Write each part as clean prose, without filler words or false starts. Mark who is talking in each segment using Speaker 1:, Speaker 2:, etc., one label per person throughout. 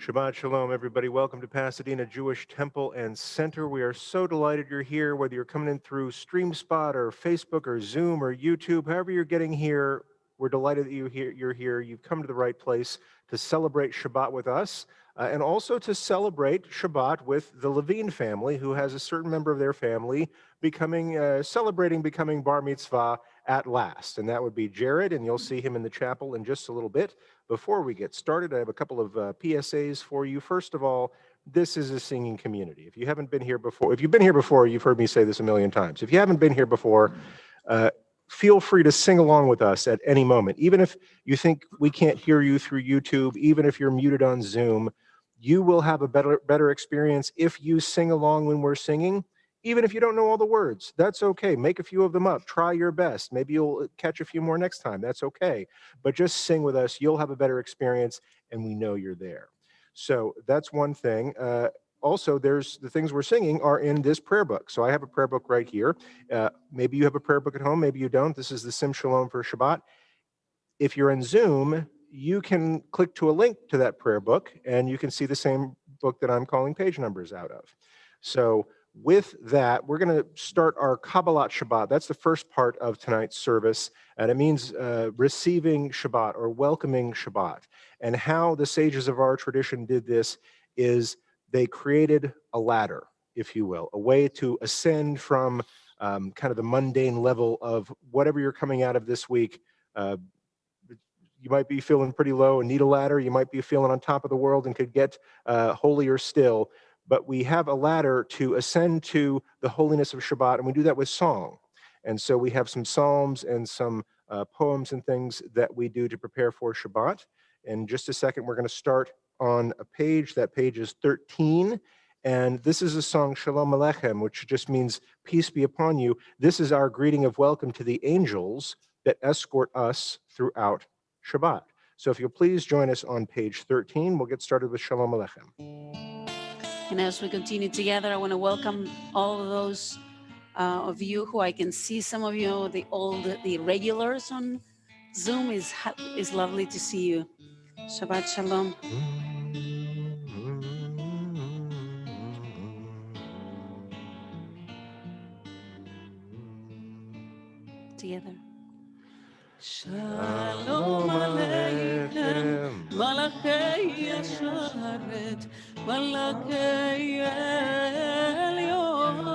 Speaker 1: Shabbat Shalom, everybody. Welcome to Pasadena Jewish Temple and Center. We are so delighted you're here, whether you're coming in through StreamSpot or Facebook or Zoom or YouTube, however you're getting here, we're delighted that you're here. You've come to the right place to celebrate Shabbat with us and also to celebrate Shabbat with the Levine family, who has a certain member of their family celebrating becoming bar mitzvah at last. And that would be Jared, and you'll see him in the chapel in just a little bit. Before we get started, I have a couple of PSAs for you. First of all, this is a singing community. If you haven't been here before, if you've been here before, you've heard me say this a million times. If you haven't been here before, feel free to sing along with us at any moment. Even if you think we can't hear you through YouTube, even if you're muted on Zoom, you will have a better experience if you sing along when we're singing. Even if you don't know all the words, that's okay. Make a few of them up. Try your best. Maybe you'll catch a few more next time. That's okay. But just sing with us. You'll have a better experience, and we know you're there. So that's one thing. Also, there's the things we're singing are in this prayer book. So I have a prayer book right here. Maybe you have a prayer book at home. Maybe you don't. This is the Sim Shalom for Shabbat. If you're in Zoom, you can click to a link to that prayer book, and you can see the same book that I'm calling page numbers out of. So with that, we're going to start our Kabbalat Shabbat. That's the first part of tonight's service, and it means receiving Shabbat or welcoming Shabbat. And how the sages of our tradition did this is they created a ladder, if you will, a way to ascend from kind of the mundane level of whatever you're coming out of this week. You might be feeling pretty low and need a ladder. You might be feeling on top of the world and could get holier still. But we have a ladder to ascend to the holiness of Shabbat, and we do that with song. And so we have some psalms and some poems and things that we do to prepare for Shabbat. In just a second, we're going to start on a page. That page is 13. And this is a song, Shalom Aleichem, which just means peace be upon you. This is our greeting of welcome to the angels that escort us throughout Shabbat. So if you'll please join us on page 13, we'll get started with Shalom Aleichem.
Speaker 2: And as we continue together, I want to welcome all of those of you who I can see. Some of you, the regulars on Zoom, is lovely to see you. Shabbat Shalom. Together. Shalom מלאכי השרת, מלאכי עליון,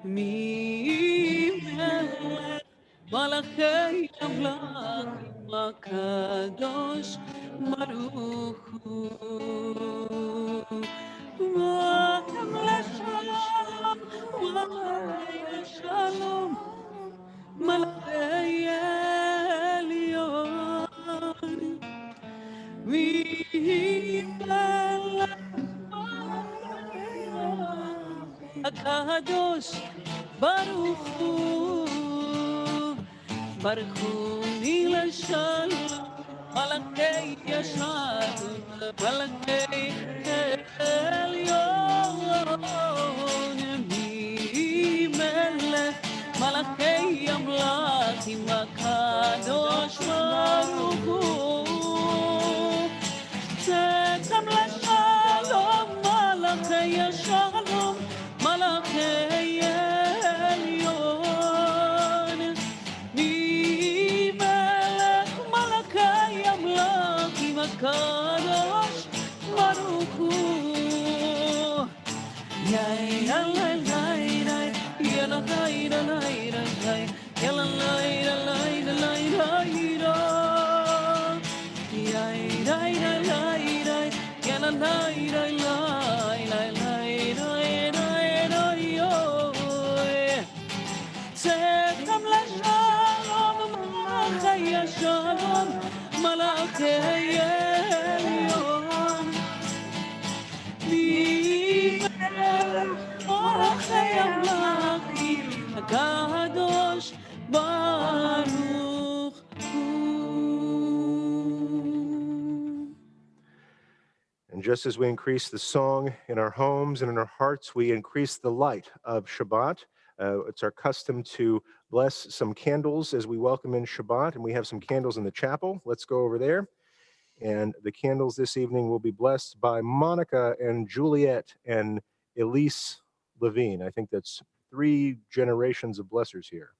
Speaker 2: מי מלך מלאכי המלאכים הקדוש ברוך הוא. ואתם לשלום, מלאכי השלום, מלאכי עליון, מי מלך מלאכי הקדוש ברוך הוא. ברכוני לשלום, מלאכי ישר, מלאכי עליון, מי מלך מלאכי המלאכים הקדוש ברוך הוא. צאתם לשלום, מלאכי השלום, מלאכי עליון, מי מלך מלאכי המלאכים הקדוש ברוך הוא. יאי לה לה לה לה, יא לה לה לה לה לה, יא לה לה לה לה לה לה, יאי לה לה לה לה, יא לה לה לה לה לה לה. צאתם לשלום, מלאכי השלום, מלאכי עליון, מי מלך מלאכי המלאכים הקדוש ברוך הוא.
Speaker 1: And just as we increase the song in our homes and in our hearts, we increase the light of Shabbat. It's our custom to bless some candles as we welcome in Shabbat, and we have some candles in the chapel. Let's go over there. And the candles this evening will be blessed by Monica and Juliet and Elise Levine. I think that's 3 generations of blessers here.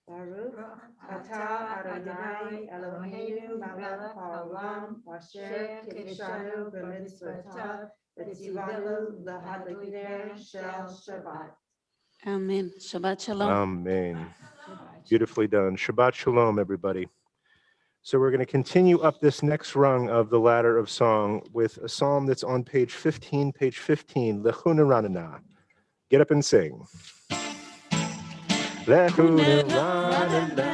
Speaker 3: Baruch atah Adonai Eloheinu melech haolam asher kiddushanu b'mitzvotav v'tzivanu l'hadlikner shel Shabbat.
Speaker 2: Amen. Shabbat shalom.
Speaker 1: Amen. Beautifully done. Shabbat shalom, everybody. So we're going to continue up this next rung of the ladder of song with a psalm that's on page 15, Lechuna Ranana. Get up and sing. Lechuna Ranana.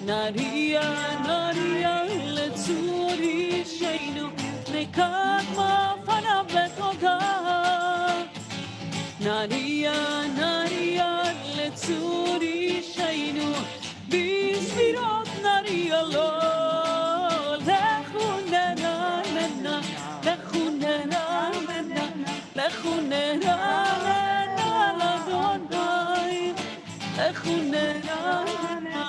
Speaker 2: Nadia, Nadia, letsuri sheinu, nekad mafana betoda. Nadia, Nadia, letsuri sheinu, bismirot Nadia lo. Lechunena, nena, lechunena, nena, lechunena, nena, ladonai, lechunena, nena.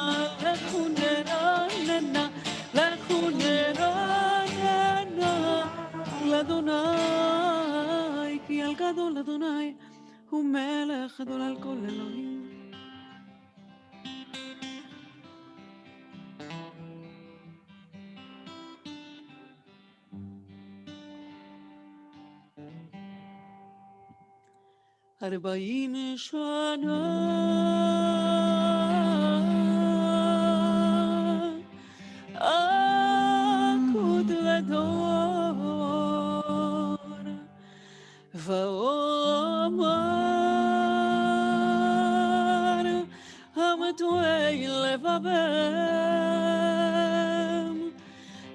Speaker 2: לאדוני, כי על גדול אדוני, הוא מלך גדול על כל אלוהים. ארבעים שנה אקוד לדור ואומר המתועי לבבם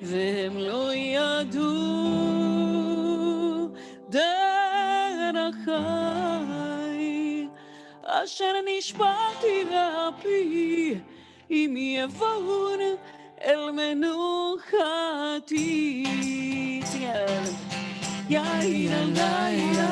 Speaker 2: והם לא ידעו דרכי אשר נשבעתי באפי אם יבואון אל מנוחתי. יאי לה לה לה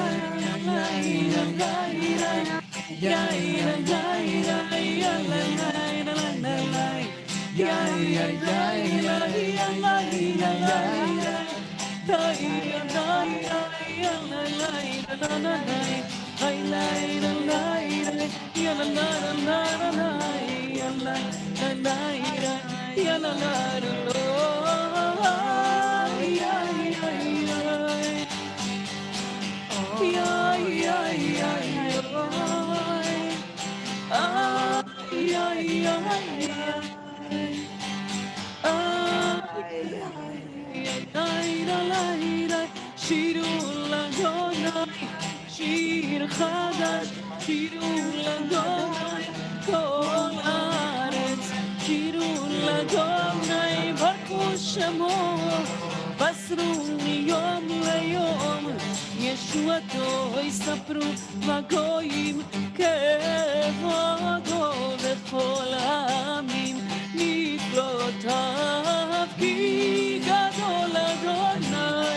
Speaker 2: שיר חדש, שירו לאדוני כל הארץ, שירו לאדוני ברכו שמו, בסרו מיום ליום, ישועתו יספרו בגויים, כבודו בכל העמים, נפלאותיו כי גדול אדוני.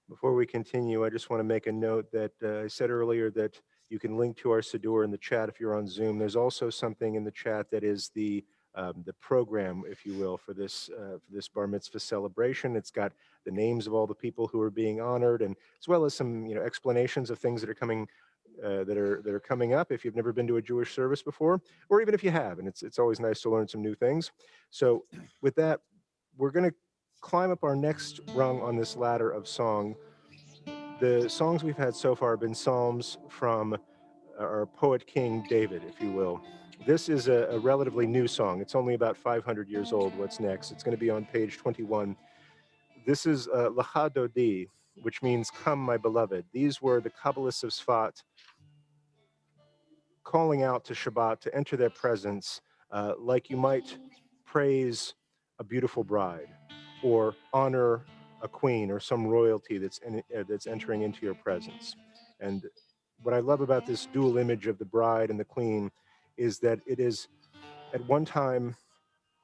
Speaker 1: Before we continue, I just want to make a note that I said earlier that you can link to our Siddur in the chat if you're on Zoom. There's also something in the chat that is the program, if you will, for this bar mitzvah celebration. It's got the names of all the people who are being honored, and as well as some explanations of things that are coming that are coming up if you've never been to a Jewish service before, or even if you have, and it's always nice to learn some new things. So with that, we're going to climb up our next rung on this ladder of song. The songs we've had so far have been psalms from our poet king David, if you will. This is a relatively new song. It's only about 500 years old. What's next? It's going to be on page 21. This is Lacha Dodi, which means "Come, my beloved." These were the Kabbalists of Sfat calling out to Shabbat to enter their presence, like you might praise a beautiful bride or honor a queen or some royalty that's entering into your presence. And what I love about this dual image of the bride and the queen is that it is at one time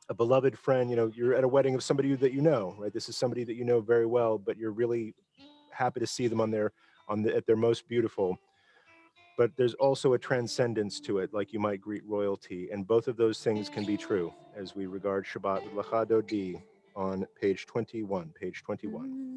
Speaker 1: a beloved friend. You're at a wedding of somebody that you know, right? This is somebody that you know very well, but you're really happy to see them at their most beautiful. But there's also a transcendence to it, like you might greet royalty. And both of those things can be true as we regard Shabbat with Lacha Dodi on page 21. Page 21.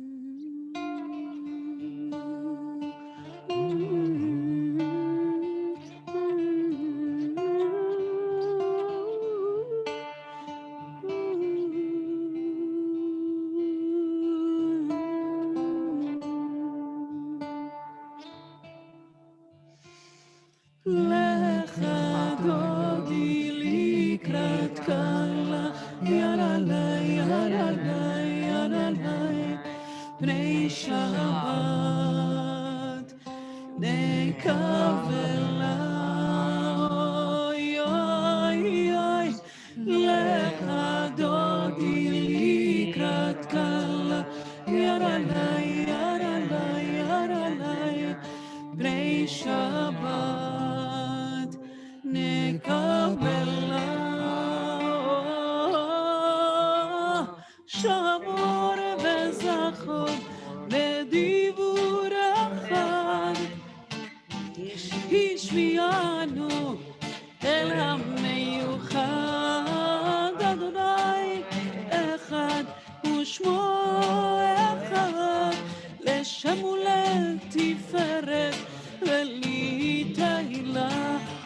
Speaker 4: לתפארת ולתהילה,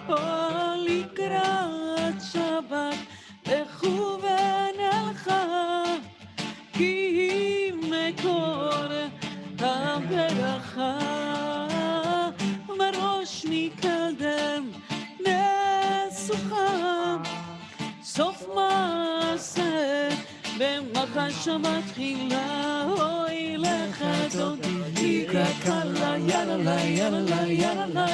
Speaker 4: או לקראת שבת לכוון אלך, כי היא מקור הברכה, מראש מקדם נסוכה, סוף מעשה במחשה מתחילה, אוי לך דודי לקראת קלה, יאללה יאללה יאללה,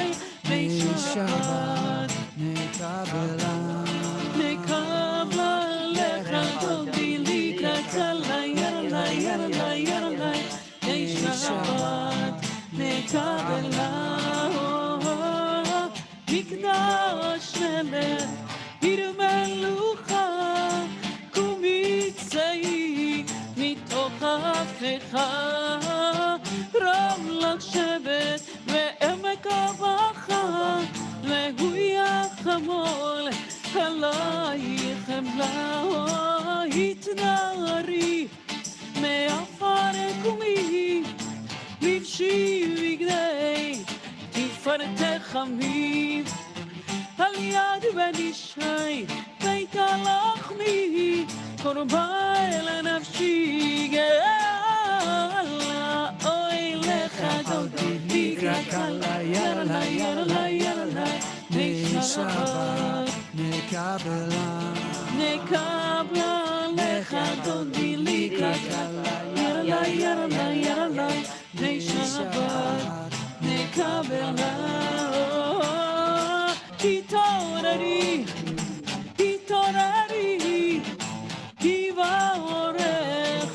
Speaker 4: מי שבת נקבלה לך דודי לקראת קלה, יאללה יאללה יאללה, מי שבת נקבלה, מקדש מלך עיר מלוכה, קומי צאי מתוך אפיך, רם לך שבט ועמק הבכה, והוא יחמול עלייך חמלה, התנערי מעפר קומי, לבשי בגדי תפארתך עמי, על יד בן ישי בית הלחמי, קורבן לנפשי גאלה, אוי לך דודי לקראת קלה, יאללה יאללה יאללה, בשבת נקבלה לך דודי לקראת קלה, יאללה יאללה יאללה, בשבת נקבלה, התעוררי, התעוררי, תברך,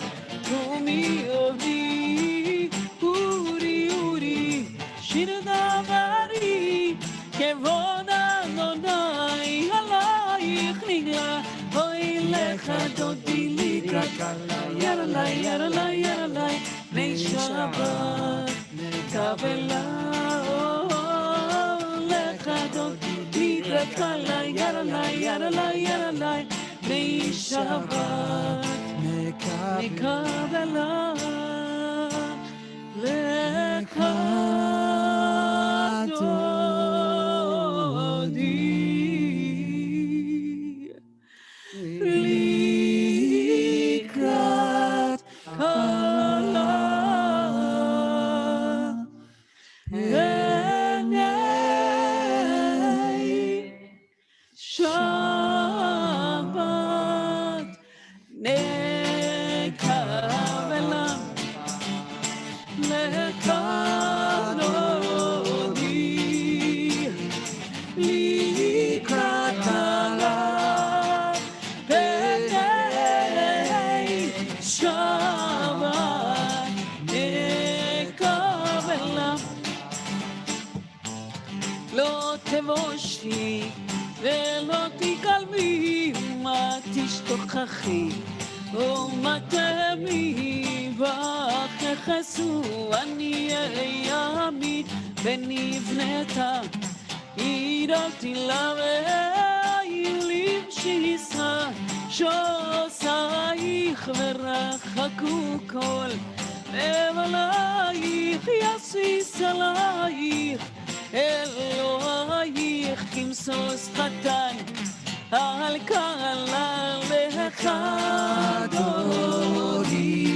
Speaker 4: קומי אורי, אורי, אורי, שיר דברי, כבוד אדוני עלייך נגלה, אוי לך דודי לקראת קלה, יאללה יאללה יאללה, מי שבת נקבלה, לך דודי לקראת קלה, יאללה יאללה יאללה, מי שבת נקבלה, לך דודי לקראת קלה, שבת נקבלה, לך דודי לקראת קלה, פני שבת נקבלה, לא תבושי ולא תקלמי, מה תשתוכחי ומה תמי, בך יחסו אני אעמיד ונבנית, עידלתי לה ואילים שישא, שוסייך ורחקו כל מבלייך, יסיס עלייך אלוהייך, כמסוס חתן על קלה, לך דודי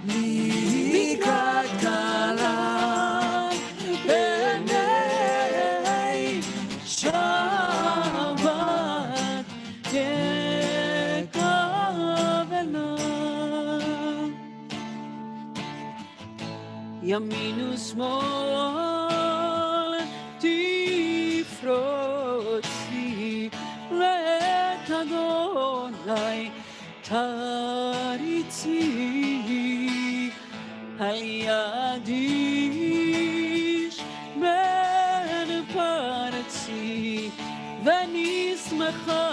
Speaker 4: לקראת קלה, פני שבת תקבלה, ימין ושמאל תפרוצי, ואת אדוני תריצי, על ידי בן פרצי, ונשמחה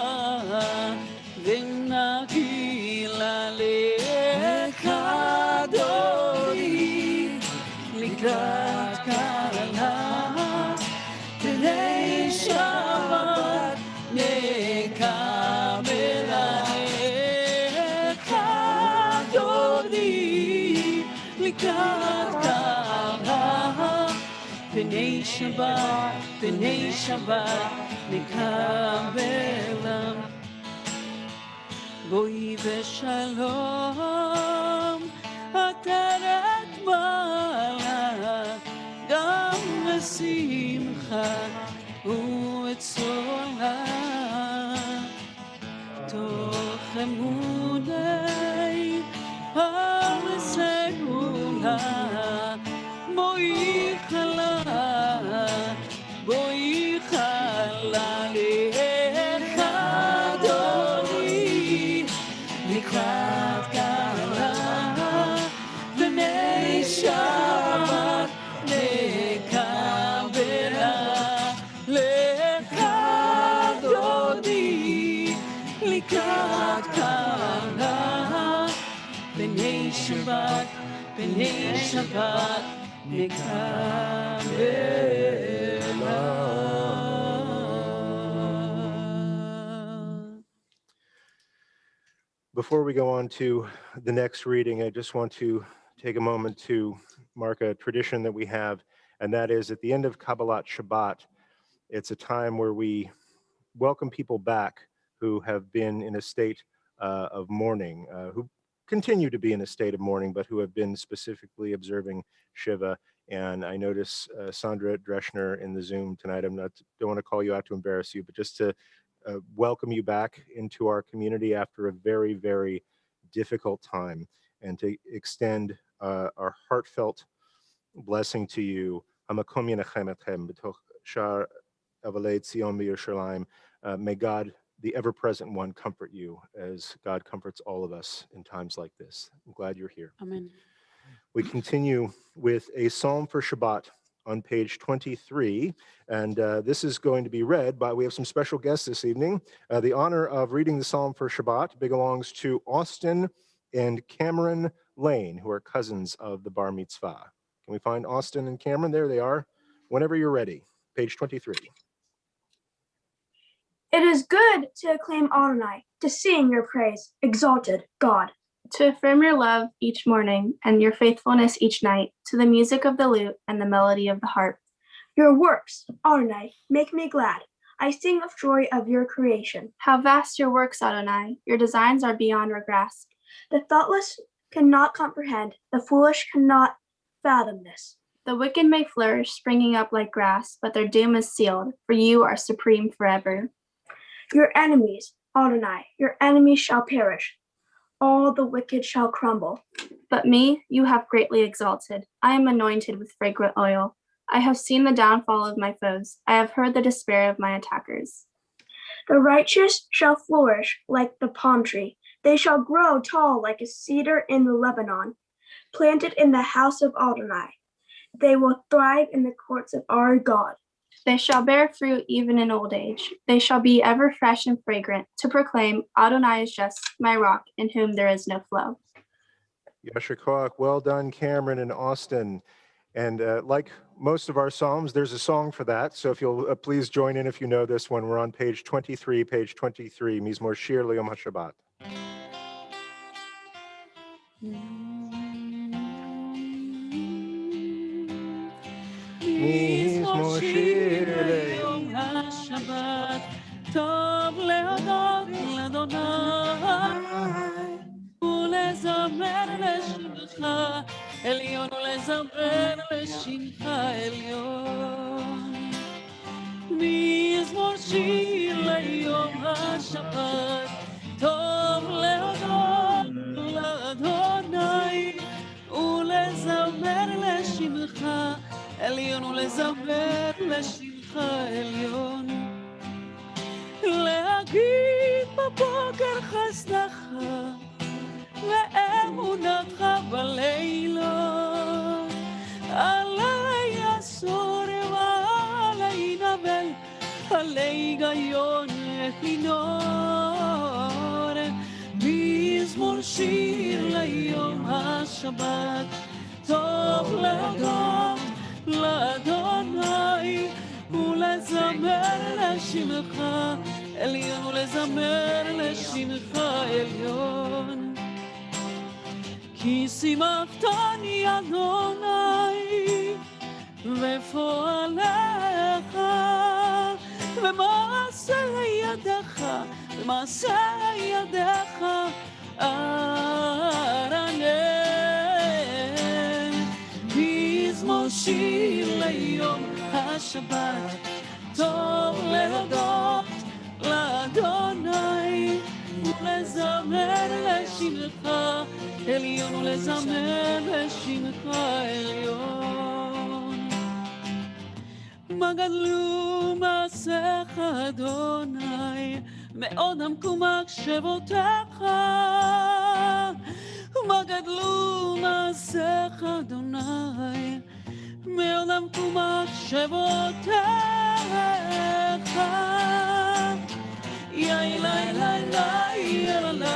Speaker 4: ונגילה, לך דודי לקראת קלה, פני שבת נקבלה, לך דודי לקראת קלה, פני שבת נקבלם. בואי ושלום, עטרת מעלה, גם בשמחה וצולה. תוך אמוני הסגולה, בואי חלה לך אדוני, לקראת קלה, בני שבת נקבלה. לך אדוני, לקראת קלה, בני שבת נקבלה.
Speaker 1: Before we go on to the next reading, I just want to take a moment to mark a tradition that we have, and that is at the end of Kabbalat Shabbat, it's a time where we welcome people back who have been in a state of mourning, who continue to be in a state of mourning, but who have been specifically observing Shiva. And I notice Sandra Dreschner in the Zoom tonight. Don't want to call you out to embarrass you, but just to welcome you back into our community after a very, very difficult time, and to extend our heartfelt blessing to you. May God, the ever-present one, comfort you as God comforts all of us in times like this. I'm glad you're here.
Speaker 2: Amen.
Speaker 1: We continue with a psalm for Shabbat on page 23, and this is going to be read by, we have some special guests this evening. The honor of reading the psalm for Shabbat belongs to Austin and Cameron Lane, who are cousins of the Bar Mitzvah. Can we find Austin and Cameron? There they are. Whenever you're ready, page 23.
Speaker 5: It is good to acclaim Adonai, to sing your praise, exalted God.
Speaker 6: To affirm your love each morning and your faithfulness each night to the music of the lute and the melody of the harp.
Speaker 5: Your works, Adonai, make me glad. I sing of joy of your creation.
Speaker 6: How vast your works, Adonai. Your designs are beyond our grasp.
Speaker 5: The thoughtless cannot comprehend, the foolish cannot fathom this.
Speaker 6: The wicked may flourish, springing up like grass, but their doom is sealed, for you are supreme forever.
Speaker 5: Your enemies, Adonai, your enemies shall perish. All the wicked shall crumble.
Speaker 6: But me you have greatly exalted. I am anointed with fragrant oil. I have seen the downfall of my foes. I have heard the despair of my attackers.
Speaker 5: The righteous shall flourish like the palm tree. They shall grow tall like a cedar in the Lebanon, planted in the house of Adonai. They will thrive in the courts of our God.
Speaker 6: They shall bear fruit even in old age. They shall be ever fresh and fragrant, to proclaim, Adonai is just, my rock, in whom there is no flow.
Speaker 1: Yasher Koach, well done, Cameron and Austin. And like most of our psalms, there's a song for that. So if you'll please join in if you know this one. We're on page 23, Mizmor Shir L'Yom HaShabbat.
Speaker 4: מזמור שיר ליום השבת, טוב להודות לאדוני ולזמר לשמך עליון, ולזמר לשמך עליון. מזמור שיר ליום השבת, טוב להודות לאדוני ולזמר לשמך עליון, ולזמר לשמך עליון. להגיד בבוקר חסדך ואמונתך בלילות, עלי עשור ועלי נבל, עלי גיון וכינור. מזמור שיר ליום השבת, טוב להודות לאדוני ולזמר לשמך עליון, ולזמר לשמך עליון. כי שימחתני אדוני ופועלך ומעשה ידך ומעשה ידך ארנן מזמור שיר ליום השבת טוב להודות לאדוני ולזמר לשמך עליון ולזמר לשמך עליון מה גדלו מעשיך אדוני מאוד עמקו מחשבותיך מה גדלו מעשיך אדוני מאוד עמקו מחשבותיך יאי לי לי לי יאי לי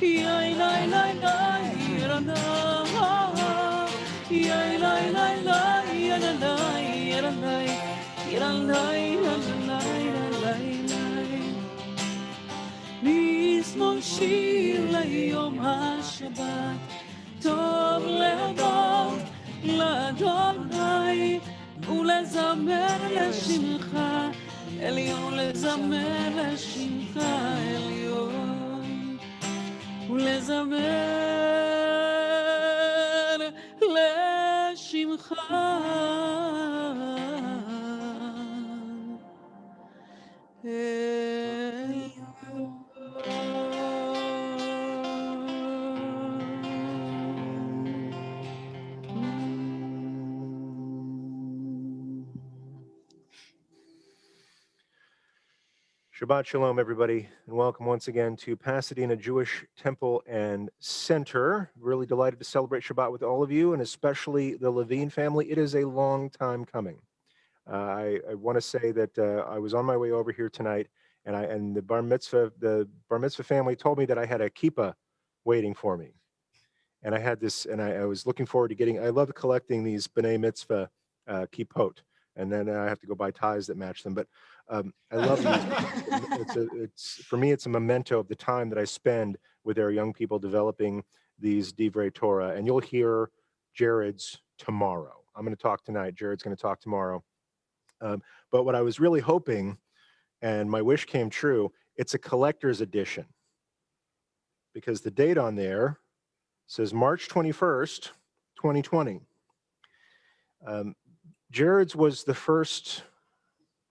Speaker 4: יאי לי לי יאי לי מזמור שיר ליום השבת טוב להודות לאדוני ולזמר לשמך עליון ולזמר לשמך עליון ולזמר לשמך
Speaker 1: Shabbat Shalom, everybody, and welcome once again to Pasadena Jewish Temple and Center. Really delighted to celebrate Shabbat with all of you, and especially the Levine family. It is a long time coming. I want to say that I was on my way over here tonight, and the bar mitzvah family told me that I had a kippah waiting for me, and I had this, and I was looking forward to getting. I love collecting these b'nai mitzvah kippot, and then I have to go buy ties that match them, but. I love these. It's for me, it's a memento of the time that I spend with our young people developing these divrei Torah. And you'll hear Jared's tomorrow. I'm going to talk tonight. Jared's going to talk tomorrow. But what I was really hoping, and my wish came true, it's a collector's edition. Because the date on there says March 21st, 2020. Jared's was the first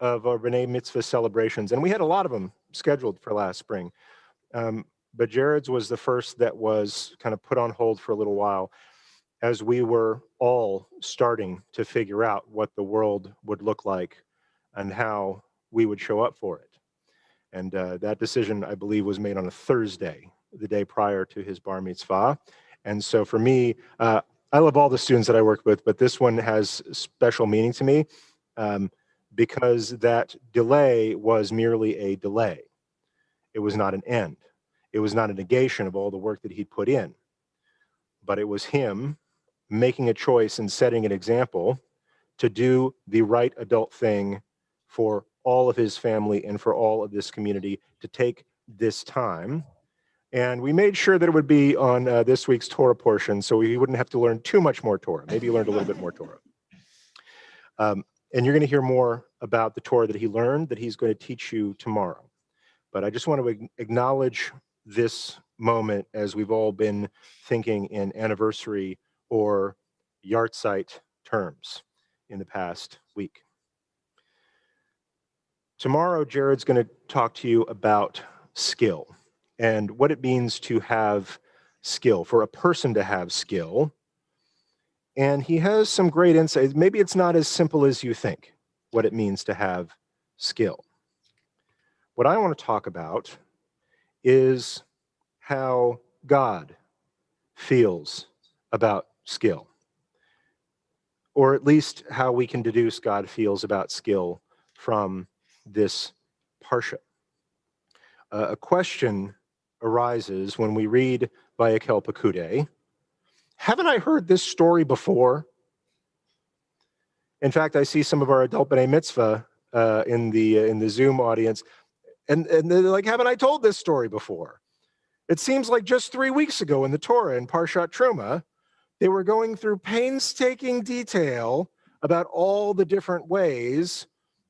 Speaker 1: of our B'nai Mitzvah celebrations, and we had a lot of them scheduled for last spring. But Jared's was the first that was kind of put on hold for a little while as we were all starting to figure out what the world would look like and how we would show up for it. And that decision, I believe, was made on a Thursday, the day prior to his bar mitzvah. And so for me, I love all the students that I work with, but this one has special meaning to me. Because that delay was merely a delay. It was not an end. It was not a negation of all the work that he'd put in. But it was him making a choice and setting an example to do the right adult thing for all of his family and for all of this community to take this time. And we made sure that it would be on this week's Torah portion so he wouldn't have to learn too much more Torah. Maybe he learned a little bit more Torah. And you're going to hear more about the Torah that he learned that he's going to teach you tomorrow. But I just want to acknowledge this moment as we've all been thinking in anniversary or yahrzeit terms in the past week. Tomorrow, Jared's going to talk to you about skill and what it means to have skill, for a person to have skill. And he has some great insights. Maybe it's not as simple as you think, what it means to have skill. What I want to talk about is how God feels about skill, or at least how we can deduce God feels about skill from this parsha. A question arises when we read Vayakhel Pekudei. Haven't I heard this story before? In fact, I see some of our adult B'nai Mitzvah in the Zoom audience, and they're like, haven't I told this story before? It seems like just 3 weeks ago in the Torah, in Parshat Truma, They were going through painstaking detail about all the different ways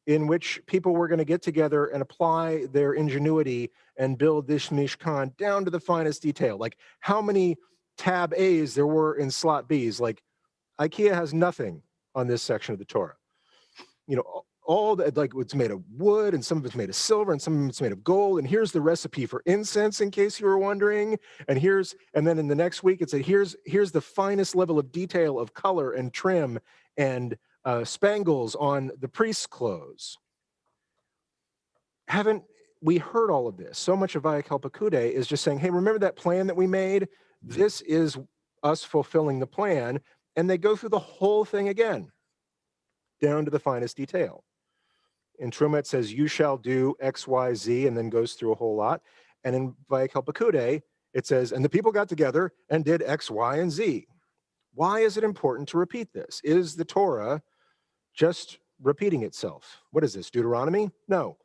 Speaker 1: in which people were going to get together and apply their ingenuity and build this Mishkan down to the finest detail. Like how many tab A's there were in slot B's. Like IKEA has nothing on this section of the Torah. You know, all that, like it's made of wood and some of it's made of silver and some of it's made of gold. And here's the recipe for incense in case you were wondering. And then in the next week it said, here's the finest level of detail of color and trim and spangles on the priest's clothes. Haven't we heard all of this? So much of Vaya Kalpakude is just saying, hey, remember that plan that we made? This is us fulfilling the plan. And they go through the whole thing again, down to the finest detail. In Truma, it says, you shall do X, Y, Z, and then goes through a whole lot. And in Vaya Kalpakude, it says, and the people got together and did X, Y, and Z. Why is it important to repeat this? Is the Torah just repeating itself? What is this, Deuteronomy? No.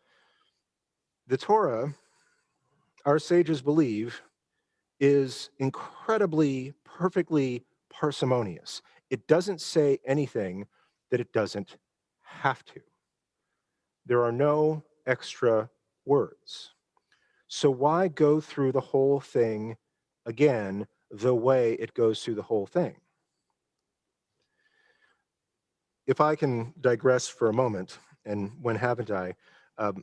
Speaker 1: The Torah, our sages believe, is incredibly, perfectly parsimonious. It doesn't say anything that it doesn't have to. There are no extra words. So why go through the whole thing again the way it goes through the whole thing? If I can digress for a moment, and when haven't I? I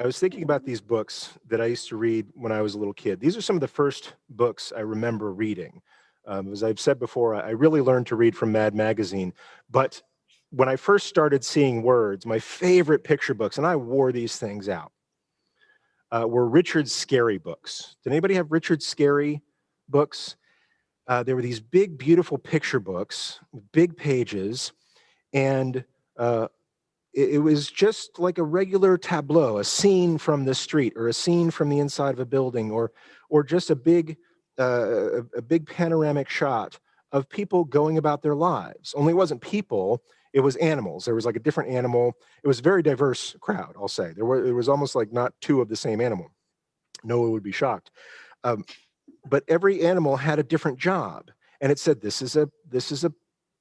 Speaker 1: was thinking about these books that I used to read when I was a little kid. These are some of the first books I remember reading. As I've said before, I really learned to read from Mad Magazine, but when I first started seeing words, my favorite picture books, and I wore these things out, were Richard Scarry books. Did anybody have Richard Scarry books? There were these big, beautiful picture books, big pages, and it was just like a regular tableau, a scene from the street, or a scene from the inside of a building, or just a big panoramic shot of people going about their lives. Only it wasn't people, it was animals. There was like a different animal. It was a very diverse crowd, I'll say. There was almost like not two of the same animal. Noah would be shocked. But every animal had a different job. And it said, this is a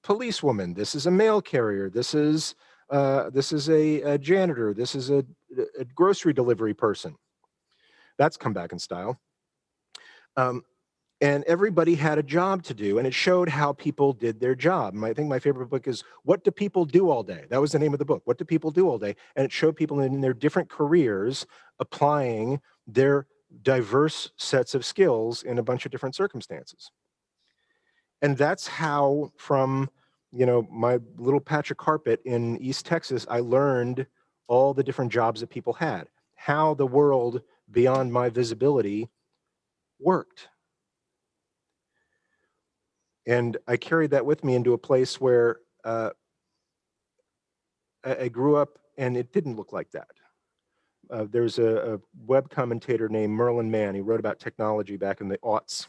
Speaker 1: policewoman, this is a mail carrier, this is a janitor, this is a grocery delivery person. That's come back in style. And everybody had a job to do, and it showed how people did their job. And I think my favorite book is What Do People Do All Day? That was the name of the book, What Do People Do All Day? And it showed people in their different careers applying their diverse sets of skills in a bunch of different circumstances. And that's how, from my little patch of carpet in East Texas, I learned all the different jobs that people had, how the world beyond my visibility worked. And I carried that with me into a place where I grew up, and it didn't look like that. There's a web commentator named Merlin Mann. He wrote about technology back in the aughts.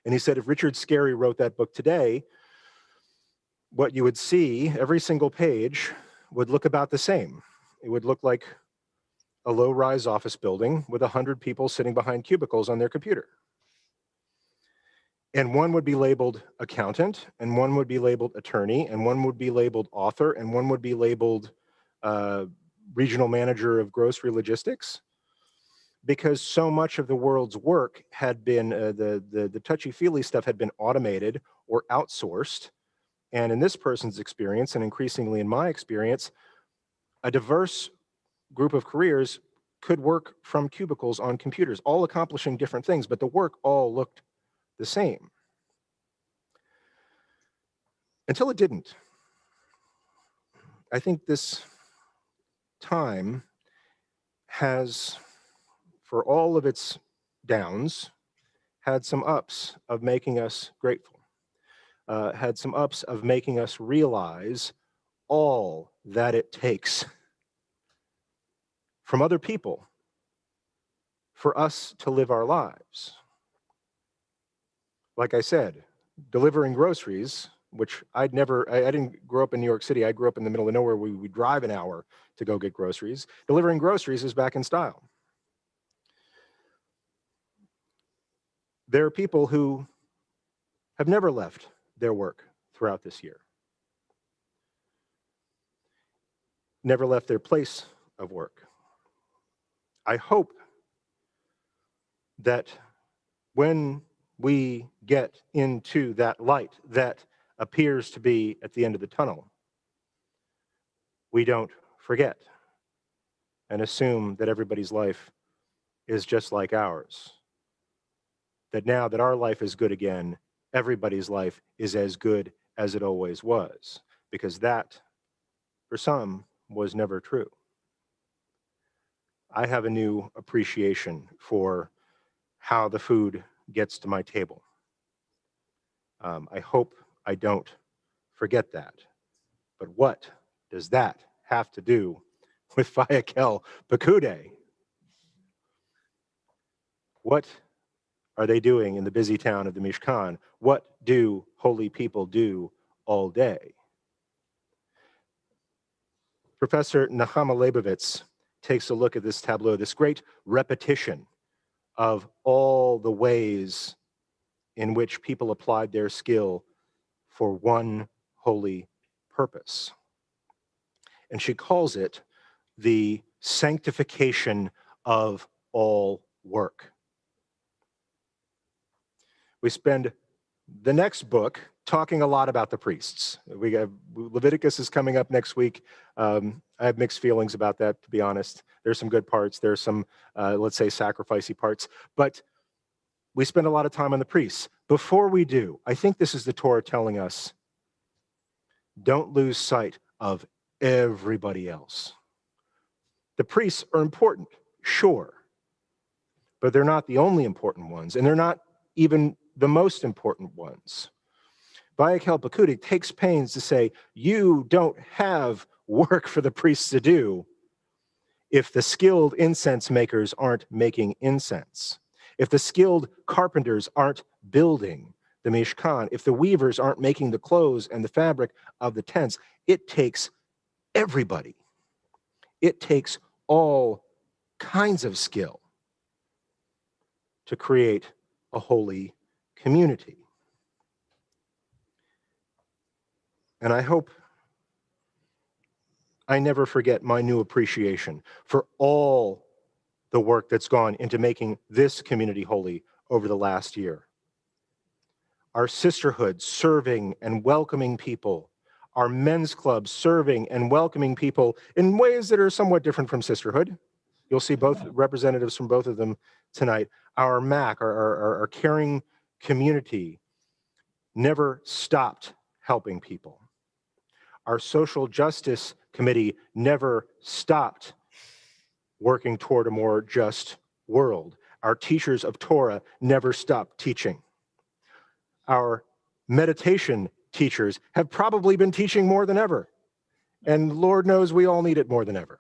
Speaker 1: And he said if Richard Scarry wrote that book today, what you would see, every single page would look about the same. It would look like a low-rise office building with 100 people sitting behind cubicles on their computer. And one would be labeled accountant, and one would be labeled attorney, and one would be labeled author, and one would be labeled regional manager of grocery logistics, because so much of the world's work had been, the touchy-feely stuff had been automated or outsourced. And in this person's experience, and increasingly in my experience, a diverse group of careers could work from cubicles on computers, all accomplishing different things, but the work all looked the same. Until it didn't. I think this time has, for all of its downs, had some ups of making us grateful, had some ups of making us realize all that it takes from other people for us to live our lives. Like I said, delivering groceries, which I didn't grow up in New York City. I grew up in the middle of nowhere. We would drive an hour to go get groceries. Delivering groceries is back in style. There are people who have never left their work throughout this year, never left their place of work. I hope that when we get into that light that appears to be at the end of the tunnel, we don't forget and assume that everybody's life is just like ours. That now that our life is good again, everybody's life is as good as it always was, because that, for some, was never true. I have a new appreciation for how the food gets to my table. I hope I don't forget that. But what does that have to do with Vayakel Pakude? What are they doing in the busy town of the Mishkan? What do holy people do all day? Professor Nahama Leibovitz takes a look at this tableau, this great repetition of all the ways in which people applied their skill for one holy purpose. And she calls it the sanctification of all work. We spend the next book talking a lot about the priests. Leviticus is coming up next week. I have mixed feelings about that, to be honest. There's some good parts. There's some, let's say, sacrificey parts. But we spend a lot of time on the priests. Before we do, I think this is the Torah telling us, don't lose sight of everybody else. The priests are important, sure, but they're not the only important ones, and they're not even the most important ones. Vayakel Pakude takes pains to say, you don't have work for the priests to do if the skilled incense makers aren't making incense, if the skilled carpenters aren't building the Mishkan, if the weavers aren't making the clothes and the fabric of the tents. It takes everybody. It takes all kinds of skill to create a holy community. And I hope I never forget my new appreciation for all the work that's gone into making this community holy over the last year. Our sisterhood serving and welcoming people, our men's clubs serving and welcoming people in ways that are somewhat different from sisterhood. You'll see both representatives from both of them tonight. Our MAC, our caring community, never stopped helping people. Our social justice committee never stopped working toward a more just world. Our teachers of Torah never stopped teaching. Our meditation teachers have probably been teaching more than ever. And Lord knows we all need it more than ever.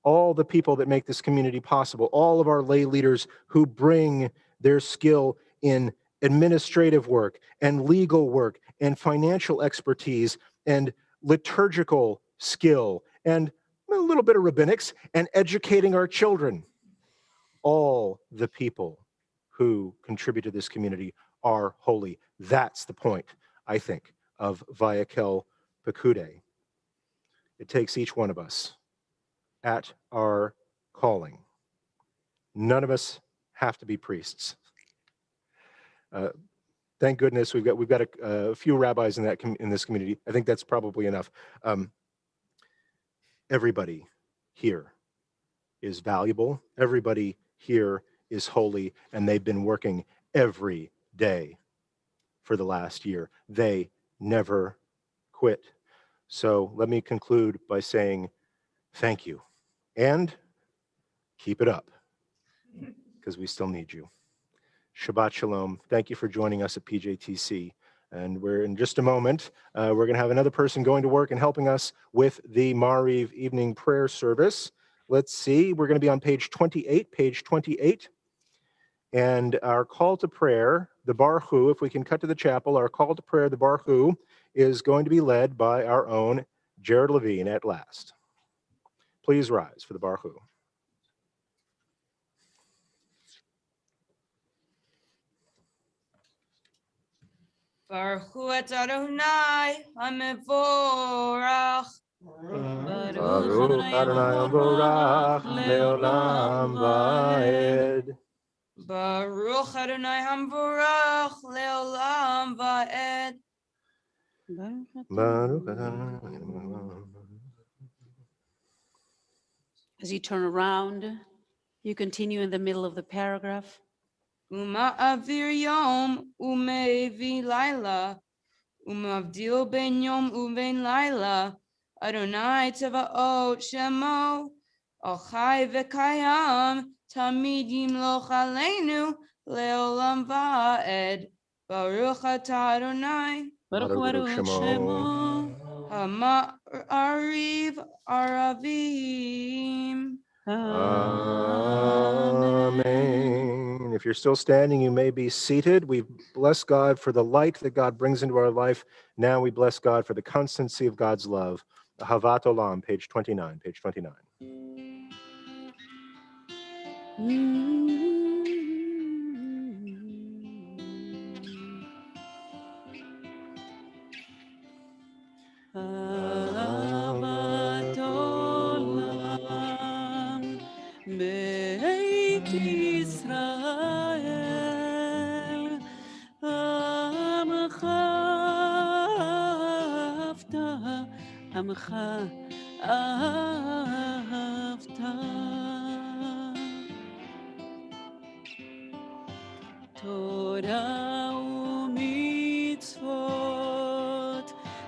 Speaker 1: All the people that make this community possible, all of our lay leaders who bring their skill in administrative work and legal work and financial expertise and liturgical skill and a little bit of rabbinics and educating our children. All the people who contribute to this community are holy. That's the point, I think, of Vayakel Pakude. It takes each one of us at our calling. None of us have to be priests. Thank goodness we've got a few rabbis in this community. I think that's probably enough. Everybody here is valuable. Everybody here is holy, and they've been working every day for the last year. They never quit. So let me conclude by saying thank you and keep it up, because we still need you. Shabbat Shalom. Thank you for joining us at PJTC. And we're in just a moment, we're going to have another person going to work and helping us with the Mariv evening prayer service. Let's see, we're going to be on page 28. And our call to prayer, the Barhu, if we can cut to the chapel, our call to prayer, the Barhu, is going to be led by our own Jared Levine at last. Please rise for the Barhu.
Speaker 3: Baruch hu et Adonai HaMevorach.
Speaker 1: Baruch Adonai Borach Leolam Vaed.
Speaker 3: Baruch Adonai HaMevorach Leolam Vaed.
Speaker 1: Baruch Adonai.
Speaker 2: As you turn around, you continue in the middle of the paragraph.
Speaker 3: Uma'avir yom umevi laila. Umavdil ben yom uven laila. Adonai Teva'ot Shemo. Ochai v'kayam. Tamid yimloch aleinu. Leolam va'ed. Baruch atah Adonai.
Speaker 2: Baruch Shemo.
Speaker 3: Ha'ma'ariv aravim.
Speaker 1: Amen. If you're still standing, you may be seated. We bless God for the light that God brings into our life. Now we bless God for the constancy of God's love. Havat Olam, page 29, page 29.
Speaker 2: Ahavat olam beit Yisrael Amcha ahavta Torah u'mitzvot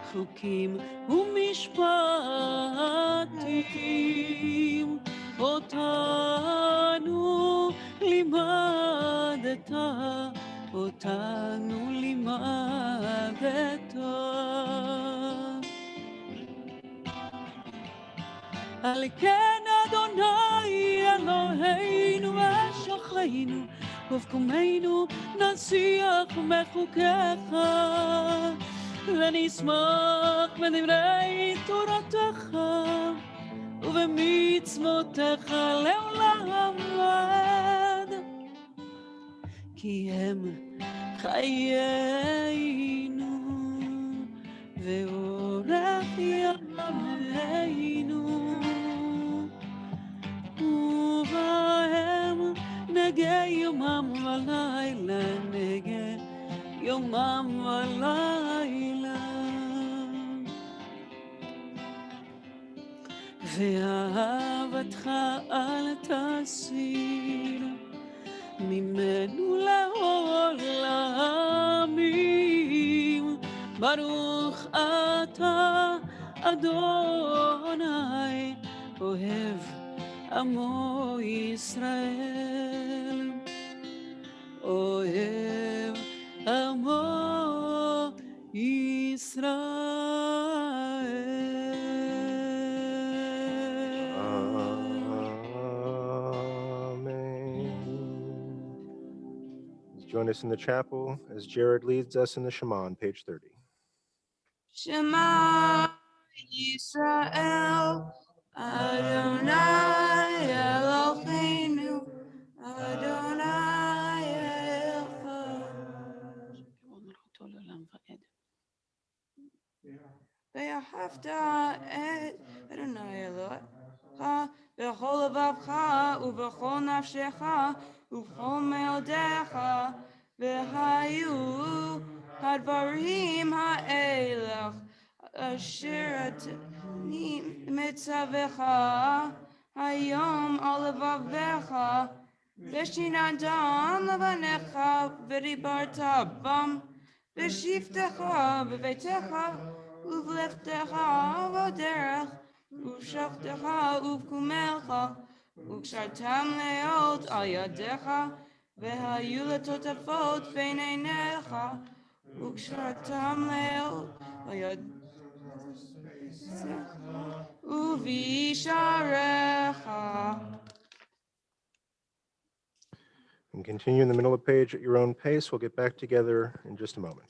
Speaker 2: Chukim u'mishpatim Otanu limadeta על כן אדוני אלוהינו אשכחנו ובקומנו נשיח מחוקיך ונשמח בדברי תורתך ובמצוותיך לעולם ועד כי הם חיינו ואורך ימינו ובהם נגה יומם ולילה נגה יומם ולילה ואהבתך אל תסיר ממנו לעולמים ברוך אתה אדוני אוהב עמו ישראל אוהב עמו
Speaker 1: Amen. Join us in the chapel as Jared leads us in the Shema on page 30.
Speaker 3: Shema Yisrael Adonai Eloheinu Adonai Echad ואהבת את אדוני אלוהיך בכל לבבך ובכל נפשך ובכל מאודיך והיו הדברים האלה אשר אני מצווך היום על לבביך ושיננתם לבניך ודיברת בם בשבתך בביתך ובלכתך בדרך ובשבתך ובקומך וקשרתם להיות על ידיך והיו לטוטפות בין עיניך וקשרתם להיות על ידיך ובישעריך.
Speaker 1: And continue in the middle of the page at your own pace. We'll get back together in just a moment.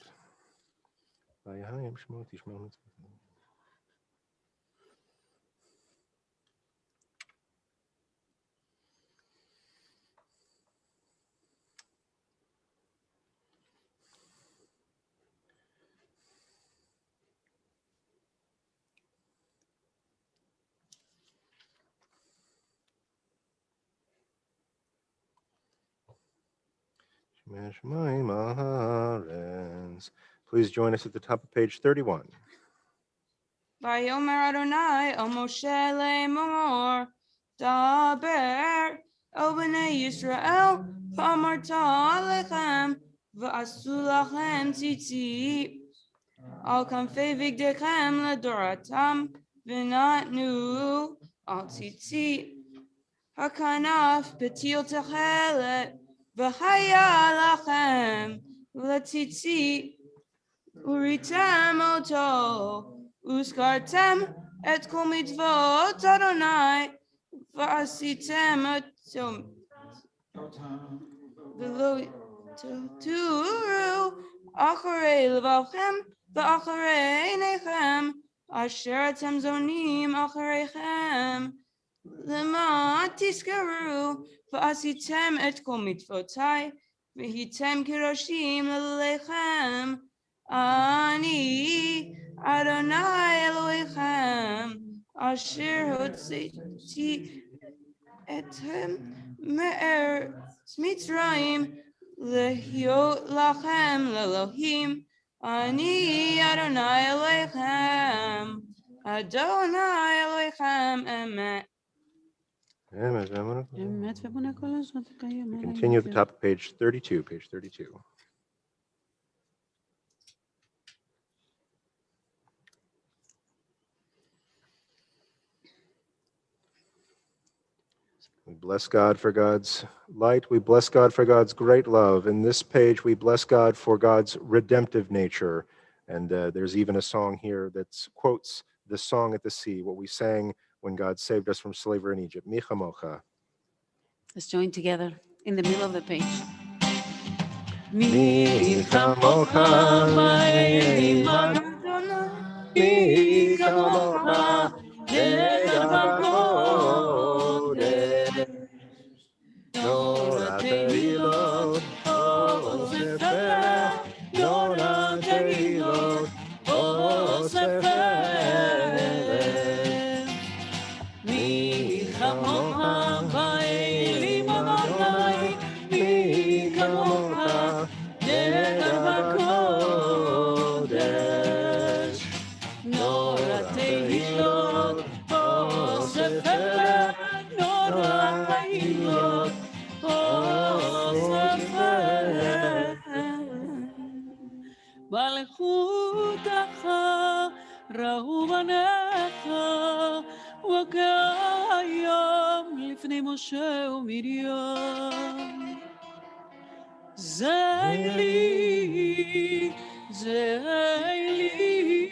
Speaker 1: Please join us at the top of page 31.
Speaker 3: Vayomer Adonai el Moshe lemor, daber el bnei Yisrael, v'amarta alechem, v'asu lachem tzitzit, al kanfei vigdechem ledoratam, v'natnu al tzitzit, hakanaf betil techelet, v'chaya lachem letzitzit, uritem oto, Uzkartem et kol mitzvot Adonai v'asitem otom v'lo turu acharei levavchem v'acharei einechem asher atem zonim achareichem lema tizkaru v'asitem et kol mitzvotai v'hitem kiroshim lelechem ani Adonai Elohechem, Asher Hotziti Etem Me'eretz Mitzrayim, Lehiot Lachem Lelohim, Ani Adonai Elohechem, Adonai Elohechem Emet.
Speaker 1: We continue at the top of page 32, page 32. We bless God for God's light. We bless God for God's great love. In this page, we bless God for God's redemptive nature. And there's even a song here that quotes the song at the sea, what we sang when God saved us from slavery in Egypt. Micha mocha.
Speaker 2: Let's join together in the middle of the page.
Speaker 1: Micha mocha,
Speaker 3: Adonai,
Speaker 1: Micha mocha, Nora Tehilot, O Sefer, Nora Tehilot, O Sefer. Mi kamocha ba'elim Adonai, mi kamocha neder b'kodesh. Nora Tehilot, O Sefer, Nora Tehilot,
Speaker 4: מלכותך ראו בניך וכהיום לפני משה ומרים. זה לי, זה לי,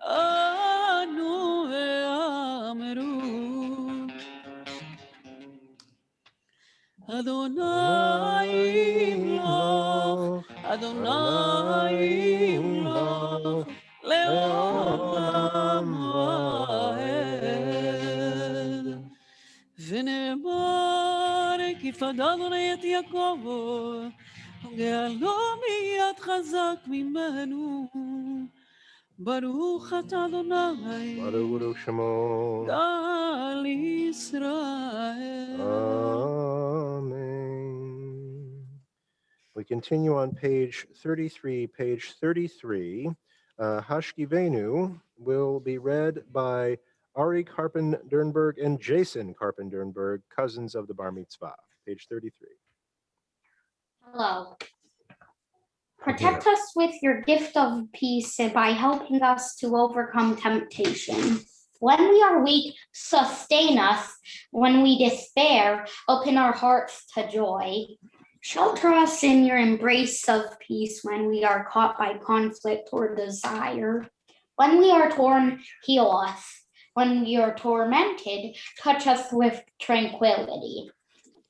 Speaker 4: אנו ואמרו. אדוני ימלוך, אדוני ימלוך, לעולם ועד. ונאמר כי פדה אדוני את יעקב, וגאלו מיד חזק ממנו. ברוך אתה אדוני,
Speaker 1: Baruch Shemo.
Speaker 4: גאל ישראל.
Speaker 1: Amen. We continue on page 33. Page 33, Hashkivenu will be read by Ari Karpen-Dernberg and Jason Karpen-Dernberg, cousins of the Bar Mitzvah. Page 33.
Speaker 7: Hello. Protect us with your gift of peace by helping us to overcome temptation. When we are weak, sustain us. When we despair, open our hearts to joy. Shelter us in your embrace of peace when we are caught by conflict or desire. When we are torn, heal us. When we are tormented, touch us with tranquility.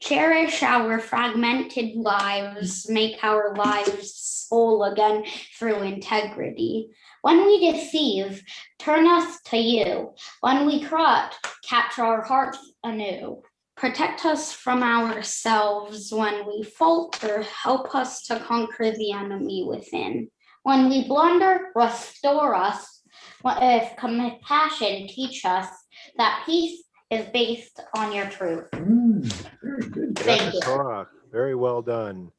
Speaker 7: Cherish our fragmented lives, make our lives whole again through integrity. When we deceive, turn us to you. When we corrupt, catch our hearts anew. Protect us from ourselves when we falter, help us to conquer the enemy within. When we blunder, restore us. With compassion, teach us that peace is based on your truth.
Speaker 1: Very good.
Speaker 7: Thank you.
Speaker 1: Very well done.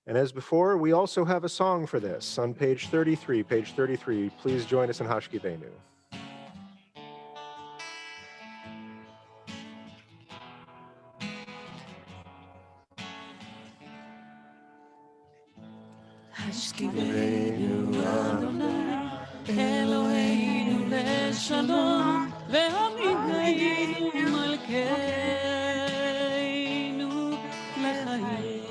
Speaker 1: And as before, we also have a song for this on page 33. Page 33, please join us in Hashkivenu.
Speaker 4: השכיבנו אדוני אלוהינו לשלום והעמידנו מלכנו לחיים.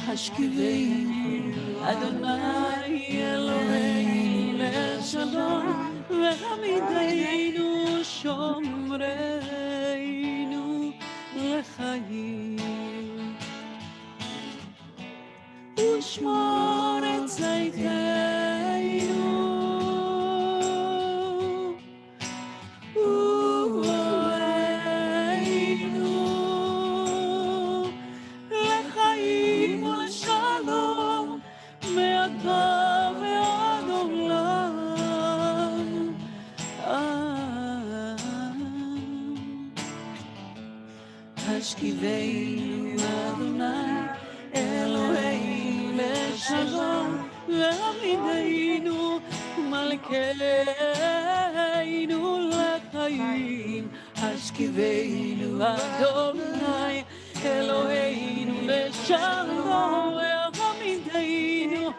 Speaker 4: השכיבנו אדוני אלוהינו לשלום והעמידנו שומרנו לחיים. ושמור את צאתנו ואוהלינו לחיים ולשלום מעתה ועד עולם. השכיבנו אדוני אלוהינו לשלום ועמידנו מלכנו לחיים. השכיבנו אדוני אלוהינו לשלום ועמידנו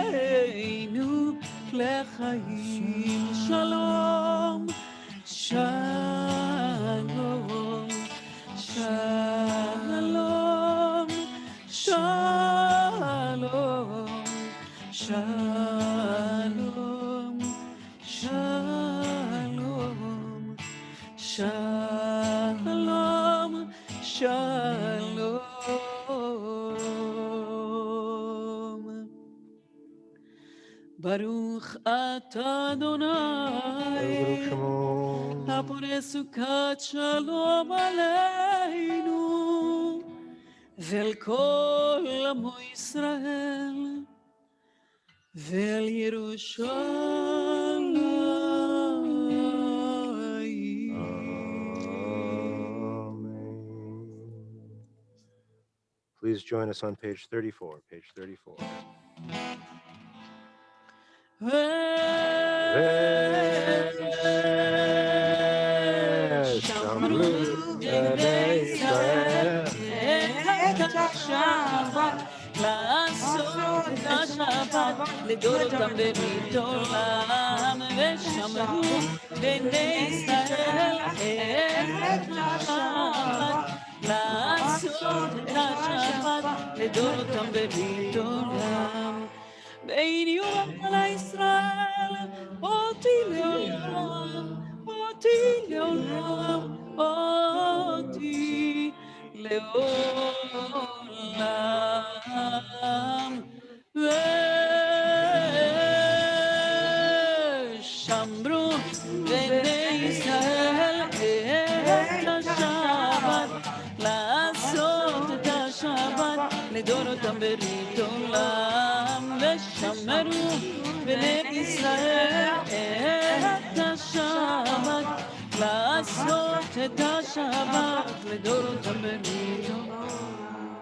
Speaker 4: מלכנו לחיים. שלום שלום שלום שלום שלום שלום שלום שלום. ברוך אתה אדוני הפורס סוכת שלום עלינו ואל כל עמו ישראל ואל ירושלים.
Speaker 1: Please join us on page 34. Page 34.
Speaker 3: שמרו בני ישראל את השבת
Speaker 4: לעשות את השבת לדורותם ברית עולם. ושמרו בני ישראל את השבת לעשות את השבת לדורותם ברית עולם. בין יום על ישראל אותי לעולם, אותי לעולם, אותי לעולם. ושמרו בני ישראל את השבת לעשות את השבת לדורותם ברית עולם. ושמרו בני ישראל את השבת לעשות את השבת לדורותם ברית עולם.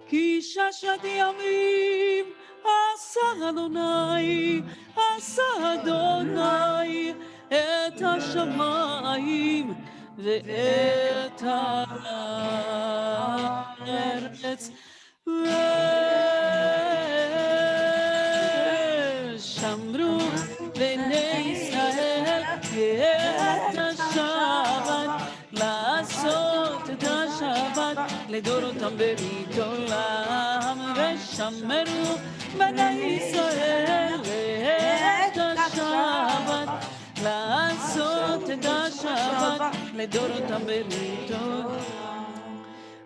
Speaker 4: כי ששת ימים עשה אדוני, עשה אדוני את השמיים ואת הארץ. ושמרו בני ישראל את השבת לעשות את השבת לדורותם ברית עולם. ושמרו בני ישראל את השבת לעשות את השבת לדורותם ברית עולם.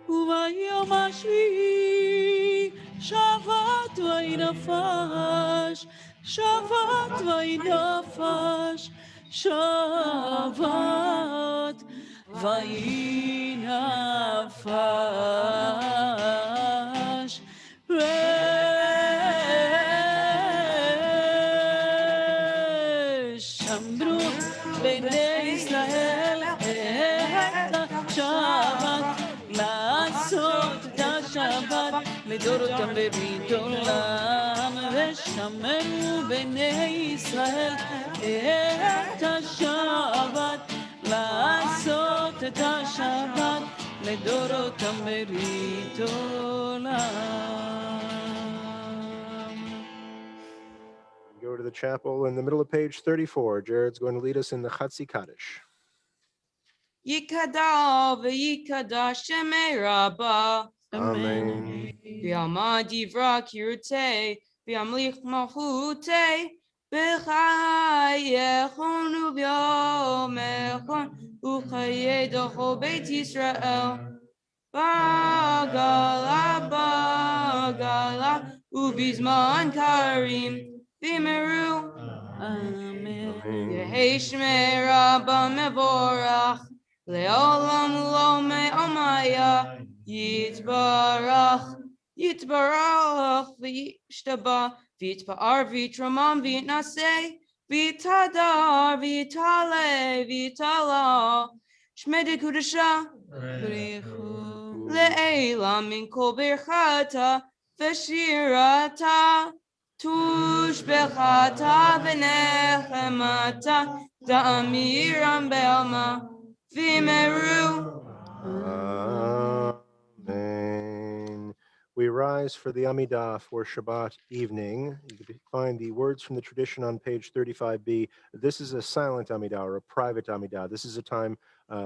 Speaker 4: וביום השביעי שבת וינפש, שבת וינפש, שבת וינפש. ושמרו בני ישראל את השבת לעשות את השבת לדורותם ברית עולם, ושמרו בני ישראל את השבת, לעשות את השבת לדורותם ברית עולם.
Speaker 1: Go to the chapel in the middle of page 34. Jared's going to lead us in the Chatzi Kaddish.
Speaker 3: Yikada v'yikada shemei Rabbah.
Speaker 1: Amen.
Speaker 3: V'yama divra kirte, v'yamlich malchute, v'chayechon u'vyomechon, u'chayedocho beit Yisrael. Bagala, u'bizman karim, v'meru.
Speaker 4: Amen.
Speaker 3: Yehei shmei Rabbah mevorach, le'olam lo me'omaya, yitbarach, v'yishtabah, v'yitpa'ar, v'yitramam, v'yitnaseh, v'yitadar, v'yitala, shmei kudasha, le'ela min kol birchata, v'shirata, tushbechata v'nechemata, da'amiram be'alma, v'meru.
Speaker 1: Amen. We rise for the Amidah for Shabbat evening. You can find the words from the tradition on page 35b. This is a silent Amidah or a private Amidah. This is a time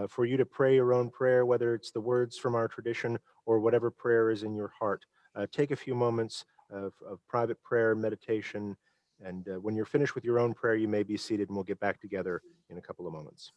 Speaker 1: for you to pray your own prayer, whether it's the words from our tradition or whatever prayer is in your heart. Take a few moments of private prayer, meditation, and when you're finished with your own prayer, you may be seated and we'll get back together in a couple of moments.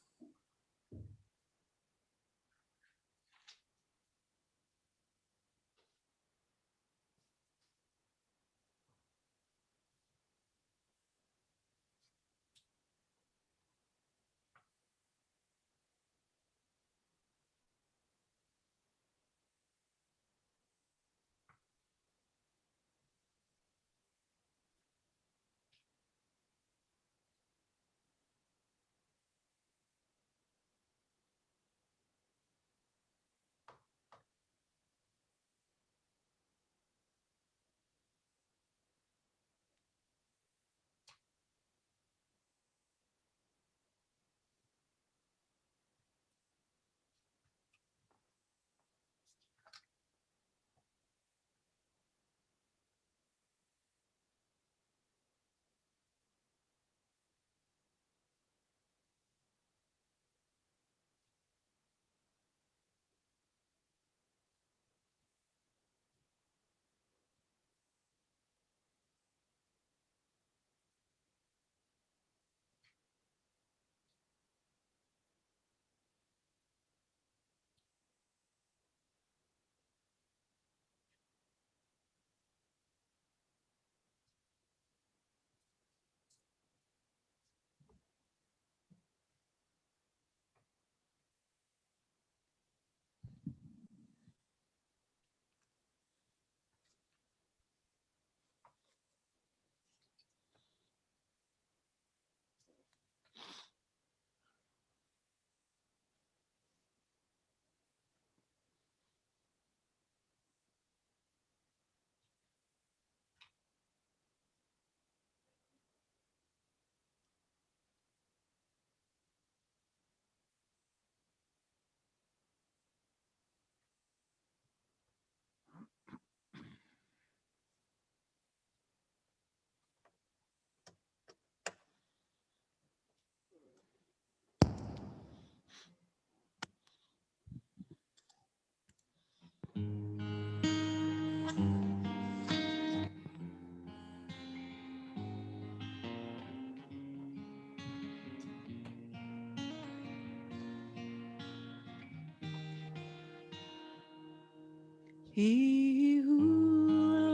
Speaker 4: יהיו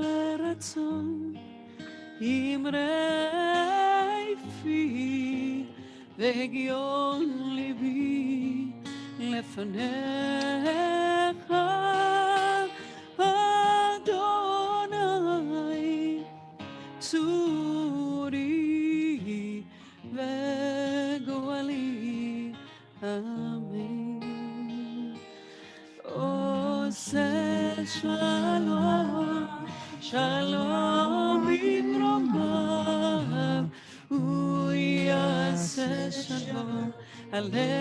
Speaker 4: לרצון אמרי פי והגיון ליבי לפניך אדוני צורי וגואלי אמן עושה שלום שלום במרומיו, הוא יעשה שלום עלינו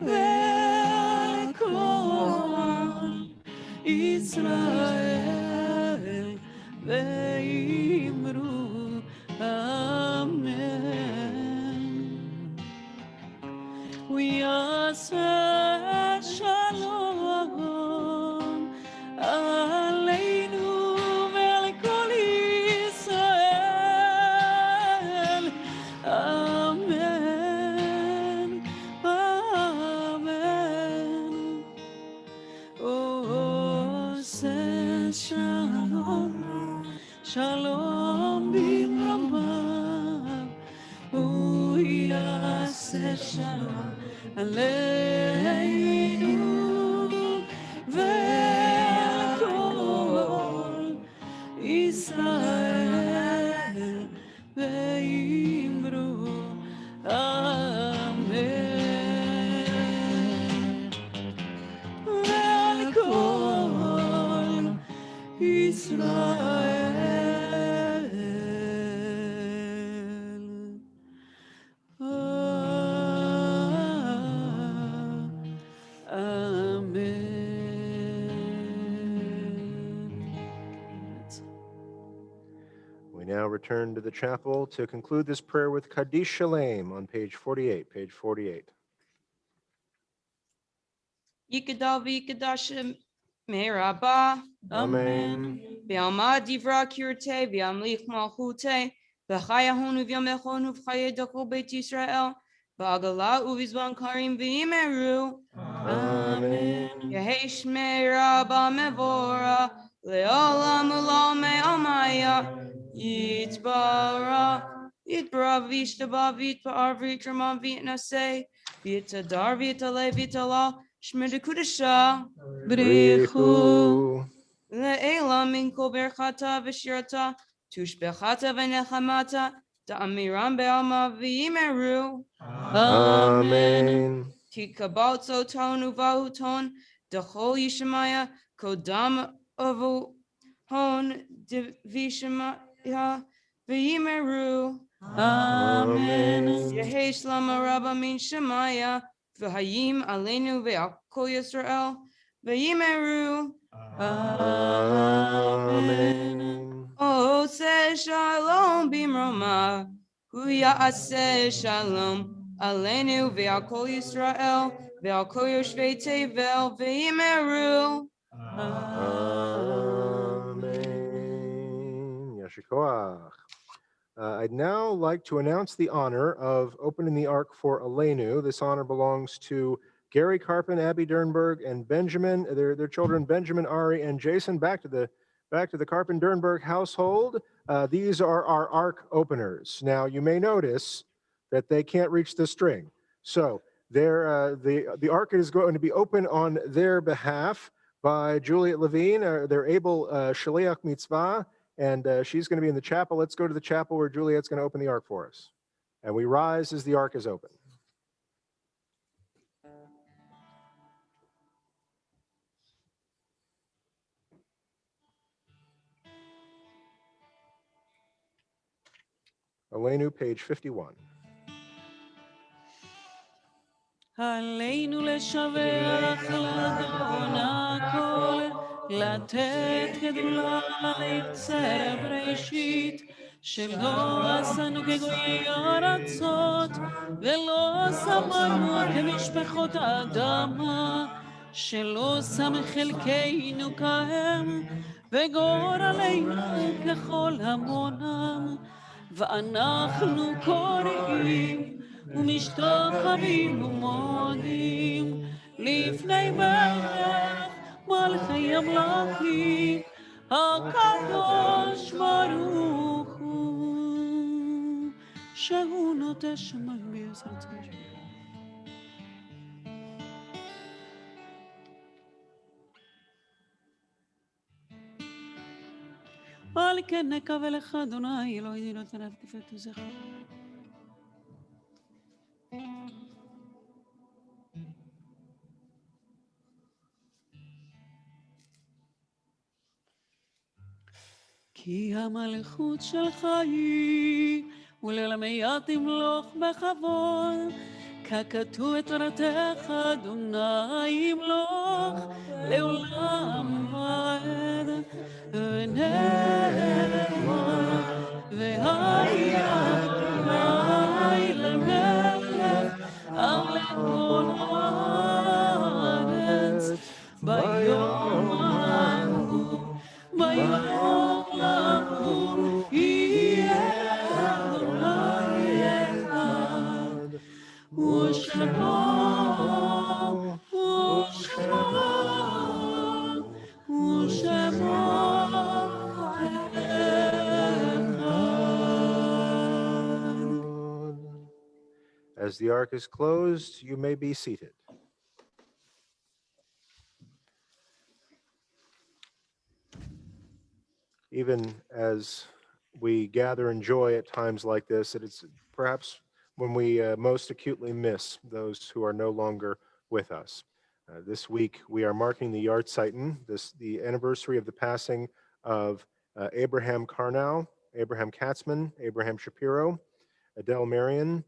Speaker 4: ועל כל ישראל, ואמרו אמן. הוא יעשה שלום עלינו ועל כל ישראל, אמן, אמן. עושה שלום, שלום במרומיו, הוא יעשה שלום עלינו ועל כל ישראל, ואמרו אמן. ועל כל ישראל,
Speaker 1: We now return to the chapel to conclude this prayer with Kaddish Shalem on page 48. Page 48.
Speaker 3: Yikadal v'yikadashim merabah.
Speaker 1: Amen.
Speaker 3: V'alma divra kirte v'amlich malchute v'chayahonu v'yamechonu v'chaye dakol beit Yisrael v'agala uvizvan karim v'imeru
Speaker 1: Amen.
Speaker 3: Yehesh merabah mevora leolam ulam me'amaya yitbara yitbara v'yishtaba v'yitbar v'yitrama v'yitnaseh v'yitadar v'yitale v'yitala shmedekudasha
Speaker 1: Brichu.
Speaker 3: Le'ela min kol berchata v'shirata tushbechata v'nechamata da'amiram be'alma v'imeru
Speaker 1: Amen.
Speaker 3: tikabalzo tonu vahuton dechol yishmaya kodam avu hon v'yishmaya v'imeru
Speaker 1: Amen.
Speaker 3: Yehesh lama rabba min shemaya v'hayim aleinu ve'al kol Yisrael v'imeru
Speaker 1: Amen.
Speaker 3: Oh, say shalom bimroma, hu ya'aseh shalom aleinu ve'al kol Yisrael ve'al kol yoshvei tevel v'imeru.
Speaker 1: Amen. Yashikoach. I'd now like to announce the honor of opening the Ark for Aleinu. This honor belongs to Gary Carpin, Abby Dernberg, and Benjamin, their children Benjamin, Ari, and Jason. Back to the Carpin Dernberg household. These are our Ark openers. Now you may notice that they can't reach the string, so the Ark is going to be open on their behalf by Juliet Levine, their able Shaliach Mitzvah. And she's going to be in the chapel. Let's go to the chapel where Juliet's going to open the Ark for us. And we rise as the Ark is open. Aleinu, page 51.
Speaker 4: עלינו לשבח לאדון הכל, לתת גדולה ליוצר בראשית, שלא עשינו כגויי ארצות, ולא שמנו כמשפחות האדמה, שלא שם חלקנו כהם, וגורלנו ככל המונם, ואנחנו קוראים ומשתחווים ומודים לפני מלך מלכי המלכים הקדוש ברוך הוא שהוא נוטה שמיים ביוזרת צמש. על כן נקווה לך אדוני אלוהי נותן תפארת וזכר. כי המלכות שלך היא, ולעולמי תמלוך בכבוד. ככתוב את תורתך, אדוני ימלוך לעולם ועד. ונאמר, והיה אדוני למלך על כל הארץ. ביום ההוא, ביום ההוא, יהיה אדוני אחד. ושמו, ושמו, ושמו
Speaker 1: As the ark is closed, you may be seated. Even as we gather in joy at times like this, it is perhaps when we most acutely miss those who are no longer with us. This week, we are marking the Yahrzeit, the anniversary of the passing of Abraham Karnow, Abraham Katzman, Abraham Shapiro, Adele Marion,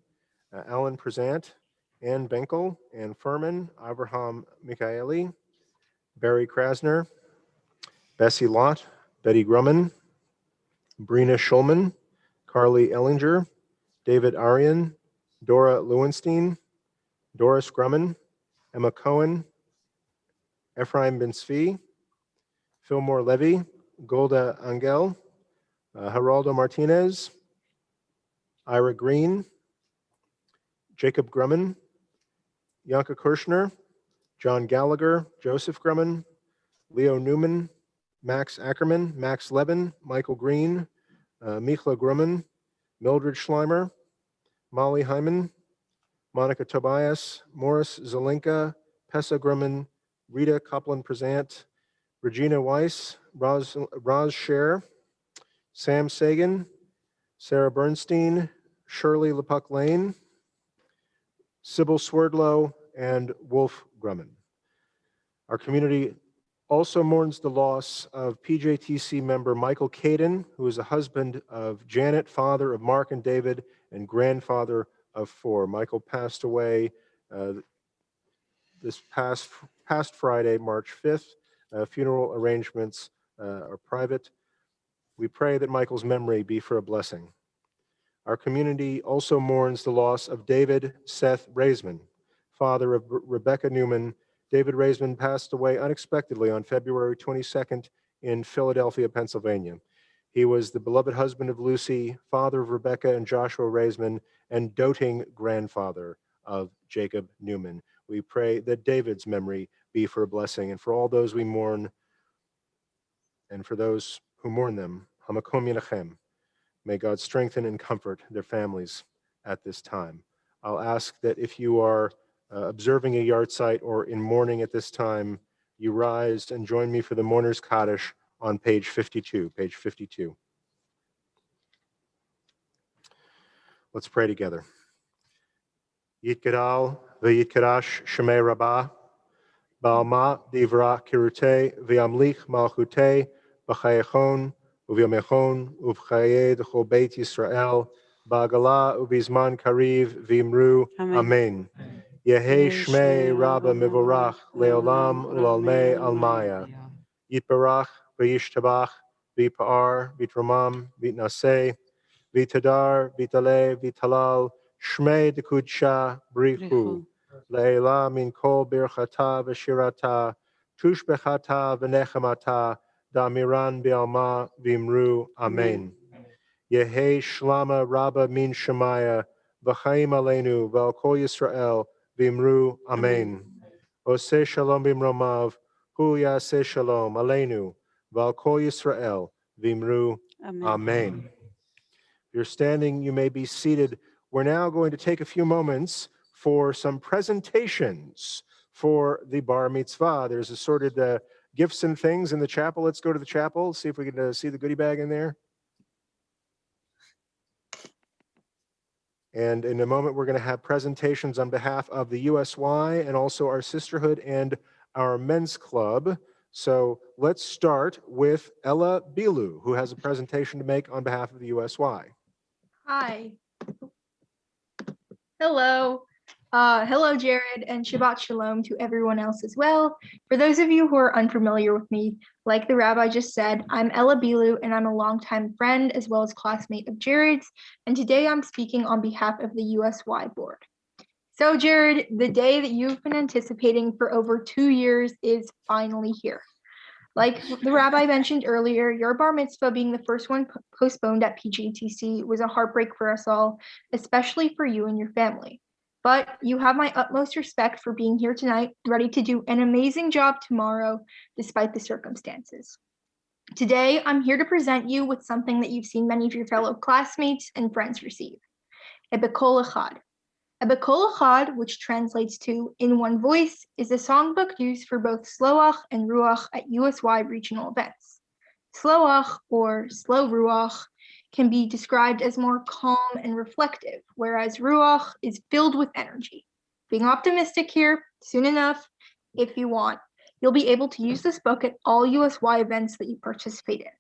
Speaker 1: Alan Prezant, Ann Benkel, Ann Furman, Avraham Michaeli, Barry Krasner, Bessie Lott, Betty Grumman, Brina Schulman, Carly Ellinger, David Arian, Dora Lewenstein, Doris Grumman, Emma Cohen, Ephraim Ben Svi, Fillmore Levy, Golda Angel, Geraldo Martinez, Ira Green, Jacob Grumman, Yanka Kirschner, John Gallagher, Joseph Grumman, Leo Newman, Max Ackerman, Max Levin, Michael Green, Michla Grumman, Mildred Schleimer, Molly Hyman, Monica Tobias, Morris Zelenka, Pessa Grumman, Rita Copland-Prezant, Regina Weiss, Roz Scher, Sam Sagan, Sarah Bernstein, Shirley Lepuck Lane, Sybil Swerdlow, and Wolf Grumman. Our community also mourns the loss of PJTC member Michael Caden, who is the husband of Janet, father of Mark and David, and grandfather of 4. Michael passed away this past Friday, March 5th. Funeral arrangements are private. We pray that Michael's memory be for a blessing. Our community also mourns the loss of David Seth Raisman, father of Rebecca Newman. David Raisman passed away unexpectedly on February 22nd in Philadelphia, Pennsylvania. He was the beloved husband of Lucy, father of Rebecca and Joshua Raisman, and doting grandfather of Jacob Newman. We pray that David's memory be for a blessing, and for all those we mourn, and for those who mourn them, Hamakom Yenachem. May God strengthen and comfort their families at this time. I'll ask that if you are observing a Yahrzeit or in mourning at this time, you rise and join me for the Mourner's Kaddish on page 52. Page 52. Let's pray together. Yitgadal v'yitkadash shemei rabbah, ba'alma divra kirute v'yamlich malchute b'chayechon uvyamechon uvchaye d'chol beit Yisrael ba'agala ubizman kariv v'imru amen. Yehi shmei rabba mivorach leolam ulalmei almaya. Yitbarach v'yishtabach v'yipar v'yitramam v'yitnaseh v'yitadar v'yitaleh v'yitalal shmei d'kudsha brichu. Le'ela min kol birchata v'shirata tushbechata v'nechamata da'miran bi'alma v'imru amen. Yehi shlama rabba min shemaya v'chaim aleinu v'al kol Yisrael v'imru amen. Oseh shalom b'imromav hu yaseh shalom aleinu v'al kol Yisrael v'imru amen. If you're standing, you may be seated. We're now going to take a few moments for some presentations for the bar mitzvah. There's assorted gifts and things in the chapel. Let's go to the chapel, see if we can see the goodie bag in there. And in a moment, we're going to have presentations on behalf of the USY and also our sisterhood and our men's club. So let's start with Ella Bilu, who has a presentation to make on behalf of the USY.
Speaker 8: Hi. Hello. Hello, Jared, and Shabbat Shalom to everyone else as well. For those of you who are unfamiliar with me, like the rabbi just said, I'm Ella Bilu, and I'm a longtime friend as well as classmate of Jared's, and today I'm speaking on behalf of the USY board. So, Jared, the day that you've been anticipating for over 2 years is finally here. Like the rabbi mentioned earlier, your bar mitzvah being the first one postponed at PGTC was a heartbreak for us all, especially for you and your family. But you have my utmost respect for being here tonight, ready to do an amazing job tomorrow, despite the circumstances. Today, I'm here to present you with something that you've seen many of your fellow classmates and friends receive, a Bekol Echad. A Bekol Echad, which translates to "in one voice," is a songbook used for both Sloach and Ruach at USY regional events. Sloach, or slow Ruach, can be described as more calm and reflective, whereas Ruach is filled with energy. Being optimistic here, soon enough, if you want, you'll be able to use this book at all USY events that you participate in.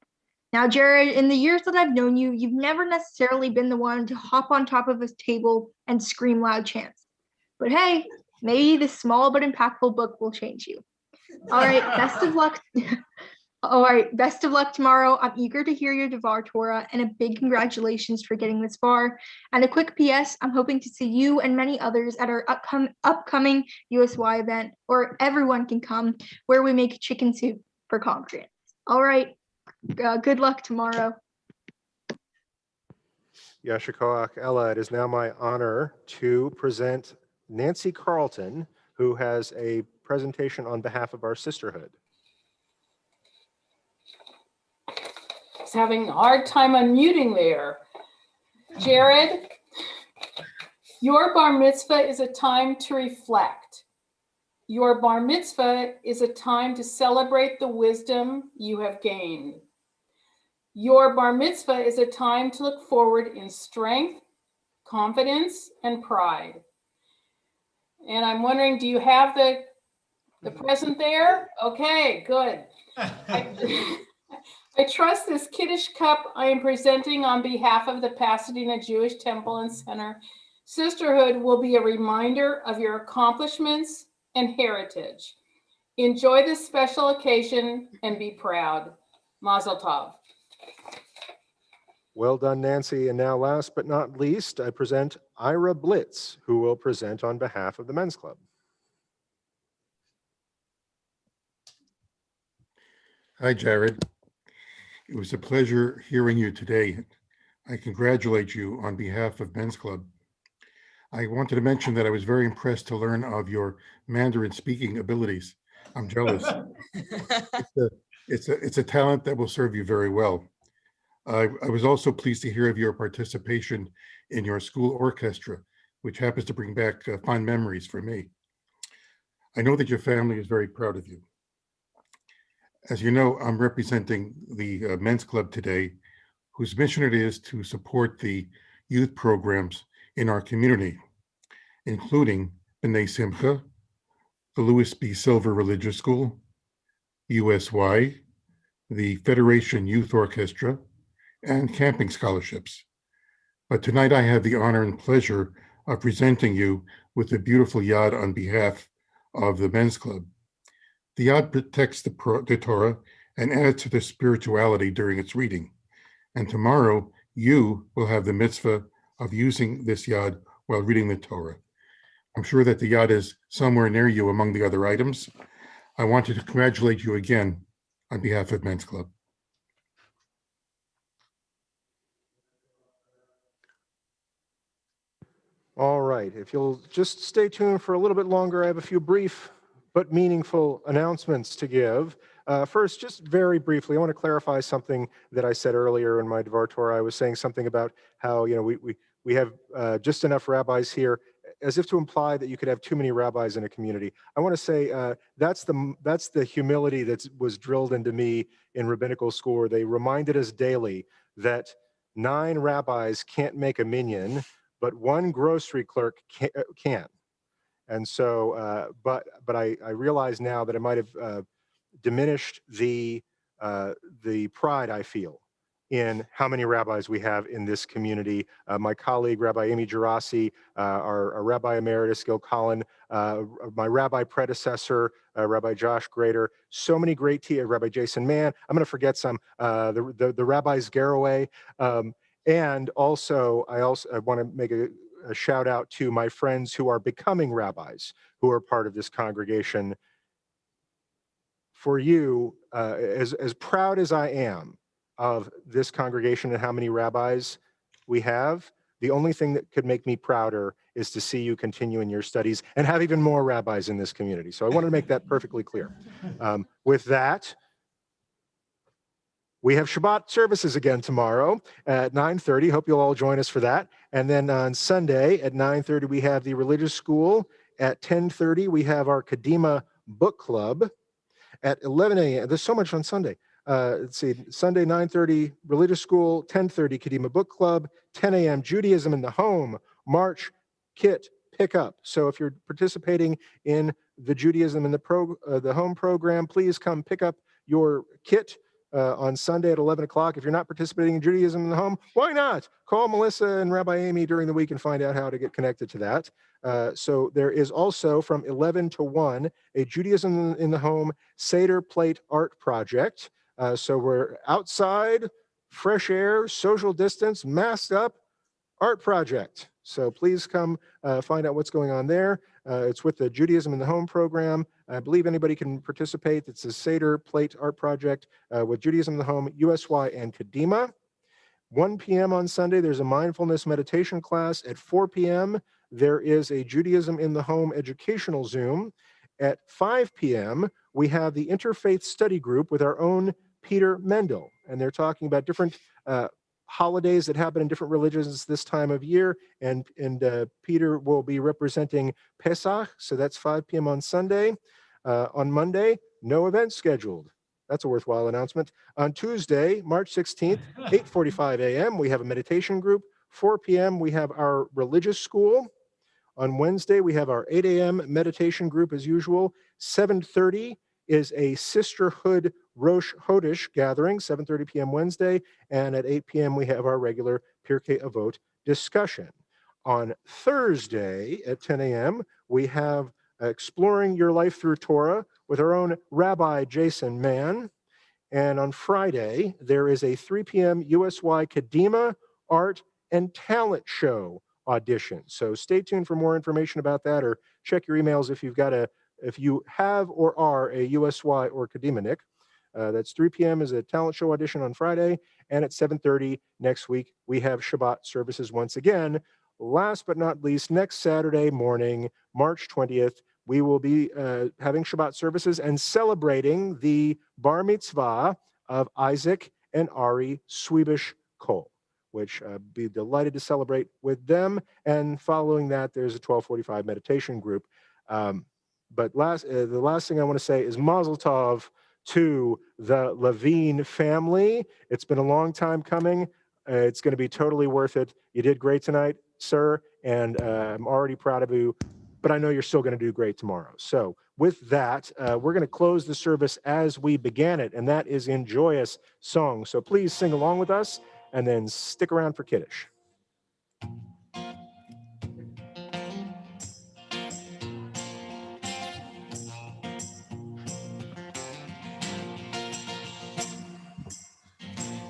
Speaker 8: Now, Jared, in the years that I've known you, you've never necessarily been the one to hop on top of a table and scream loud chants. But hey, maybe this small but impactful book will change you. All right, best of luck. All right, best of luck tomorrow. I'm eager to hear your Devar Torah, and a big congratulations for getting this far. And a quick PS, I'm hoping to see you and many others at our upcoming USY event, or everyone can come, where we make chicken soup for congregants. All right. Good luck tomorrow.
Speaker 1: Yasher Koach, Ella, it is now my honor to present Nancy Carlton, who has a presentation on behalf of our sisterhood.
Speaker 9: He's having a hard time unmuting there. Jared, your bar mitzvah is a time to reflect. Your bar mitzvah is a time to celebrate the wisdom you have gained. Your bar mitzvah is a time to look forward in strength, confidence, and pride. And I'm wondering, do you have the present there? Okay, good. I trust this Kiddush cup I am presenting on behalf of the Pasadena Jewish Temple and Center Sisterhood will be a reminder of your accomplishments and heritage. Enjoy this special occasion and be proud. Mazel tov.
Speaker 1: Well done, Nancy. And now, last but not least, I present Ira Blitz, who will present on behalf of the Men's Club.
Speaker 10: Hi, Jared. It was a pleasure hearing you today. I congratulate you on behalf of Men's Club. I wanted to mention that I was very impressed to learn of your Mandarin speaking abilities. I'm jealous. It's a talent that will serve you very well. I was also pleased to hear of your participation in your school orchestra, which happens to bring back fond memories for me. I know that your family is very proud of you. As you know, I'm representing the Men's Club today, whose mission it is to support the youth programs in our community, including B'nai Simcha, the Louis B. Silver Religious School, USY, the Federation Youth Orchestra, and camping scholarships. But tonight I have the honor and pleasure of presenting you with a beautiful yad on behalf of the Men's Club. The yad protects the Torah and adds to the spirituality during its reading. And tomorrow, you will have the mitzvah of using this yad while reading the Torah. I'm sure that the yad is somewhere near you among the other items. I wanted to congratulate you again on behalf of Men's Club.
Speaker 1: All right, if you'll just stay tuned for a little bit longer, I have a few brief but meaningful announcements to give. First, just very briefly, I want to clarify something that I said earlier in my Devar Torah. I was saying something about how, you know, we have just enough rabbis here, as if to imply that you could have too many rabbis in a community. I want to say that's the humility that was drilled into me in rabbinical school, where they reminded us daily that 9 rabbis can't make a minyan, but 1 grocery clerk can. And so, but I realize now that I might have diminished the pride I feel in how many rabbis we have in this community. My colleague, Rabbi Amy Gerasi, our Rabbi Emeritus, Gil Collin, my rabbi predecessor, Rabbi Josh Grader, so many great Rabbi Jason Mann. I'm going to forget some, the rabbis Garraway. And also, I want to make a shout out to my friends who are becoming rabbis, who are part of this congregation. For you, as proud as I am of this congregation and how many rabbis we have, the only thing that could make me prouder is to see you continue in your studies and have even more rabbis in this community. So I wanted to make that perfectly clear. With that, we have Shabbat services again tomorrow at 9:30. Hope you'll all join us for that. And then on Sunday at 9:30, we have the religious school. At 10:30, we have our Kadima book club. At 11 a.m., there's so much on Sunday. Let's see, Sunday 9:30, religious school, 10:30, Kadima book club, 10 a.m., Judaism in the home, March kit pickup. So if you're participating in the Judaism in the home program, please come pick up your kit on Sunday at 11 o'clock. If you're not participating in Judaism in the home, why not? Call Melissa and Rabbi Amy during the week and find out how to get connected to that. So there is also from 11 to 1, a Judaism in the home Seder plate art project. So we're outside, fresh air, social distance, masked up, art project. So please come find out what's going on there. It's with the Judaism in the Home program. I believe anybody can participate. It's a Seder plate art project with Judaism in the Home, USY, and Kadima. 1 p.m. on Sunday, there's a mindfulness meditation class. At 4 p.m., there is a Judaism in the Home educational Zoom. At 5 p.m., we have the Interfaith Study Group with our own Peter Mendel, and they're talking about different holidays that happen in different religions this time of year, and Peter will be representing Pesach, so that's 5 p.m. on Sunday. On Monday, no event scheduled. That's a worthwhile announcement. On Tuesday, March 16th, 8:45 a.m., we have a meditation group. 4 p.m., we have our religious school. On Wednesday, we have our 8 a.m. meditation group as usual. 7:30 is a sisterhood Rosh Chodesh gathering, 7:30 p.m. Wednesday. And at 8 p.m., we have our regular Pirkei Avot discussion. On Thursday at 10 a.m., we have Exploring Your Life Through Torah with our own Rabbi Jason Mann. And on Friday, there is a 3 p.m. USY Kadima Art and Talent Show audition. So stay tuned for more information about that, or check your emails if you have or are a USY or Kadima-nik. That's 3 p.m. is a talent show audition on Friday, and at 7:30 next week, we have Shabbat services once again. Last but not least, next Saturday morning, March 20th, we will be having Shabbat services and celebrating the bar mitzvah of Isaac and Ari Sweebish Cole, which be delighted to celebrate with them. And following that, there's a 12:45 meditation group. But the last thing I want to say is Mazel Tov to the Levine family. It's been a long time coming. It's going to be totally worth it. You did great tonight, sir, and I'm already proud of you, but I know you're still going to do great tomorrow. So with that, we're going to close the service as we began it, and that is in joyous song. So please sing along with us, and then stick around for Kiddush.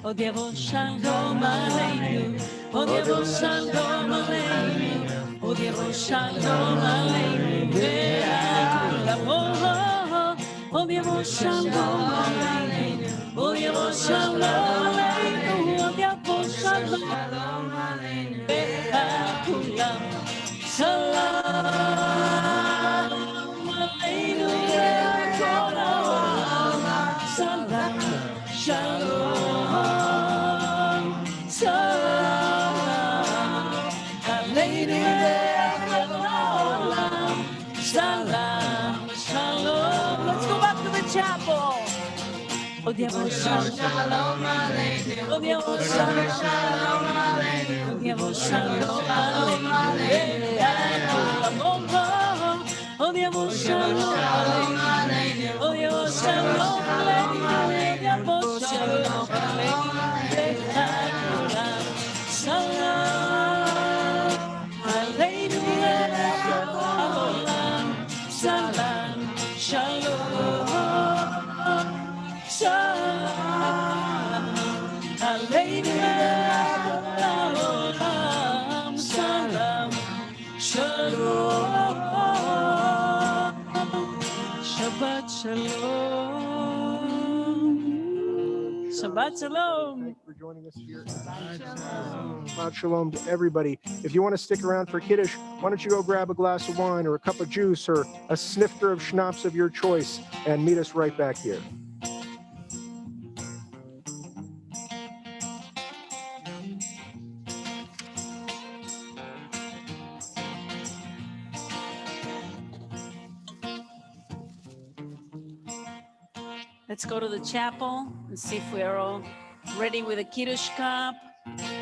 Speaker 4: Od Yavo Shalom Aleinu, Od Yavo Shalom Aleinu, Od Yavo Shalom Aleinu, Ve'alamoho, Od Yavo Shalom Aleinu, Od Yavo Shalom Aleinu, Od Yavo Shalom Aleinu, Ve'akulam, Shalom Aleinu, Ve'akol Ha'olam, Shalom, Shalom, Shalom, Aleinu ve'achol ha'olam, Shalom, Shalom. Let's go back to the chapel. Od Yavo Shalom Aleinu, Od Yavo Shalom Aleinu, Od Yavo Shalom Aleinu, עוד יבוא שלום עלינו, עוד יבוא שלום עלינו, עוד יבוא שלום עלינו, וחג עולם סלם עלינו העולם, סלם שלום שלום עלינו העולם, סלם שלום שבת שלום Shabbat Shalom.
Speaker 1: Thank you for joining us here. Shabbat Shalom to everybody. If you want to stick around for Kiddush, why don't you go grab a glass of wine or a cup of juice or a snifter of schnapps of your choice and meet us right back here.
Speaker 2: Let's go to the chapel and see if we are all ready with the Kiddush cup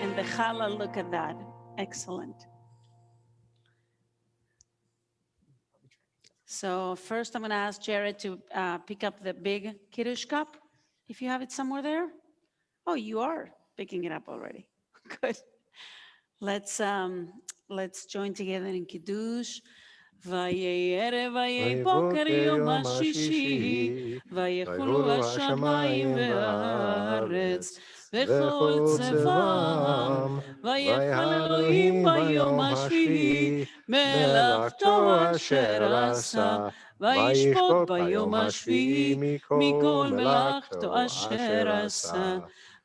Speaker 2: and the challah. Look at that. Excellent. So first I'm going to ask Jared to pick up the big Kiddush cup, if you have it somewhere there. Oh, you are picking it up already. Good. Let's join together in Kiddush. ויהי ערב ויהי בוקר יום השישי, ויחולו השמיים והארץ וכל צבאם, ויחל אלוהים ביום השביעי מלאכתו אשר עשה, וישפוט ביום השביעי מכל מלאכתו אשר עשה.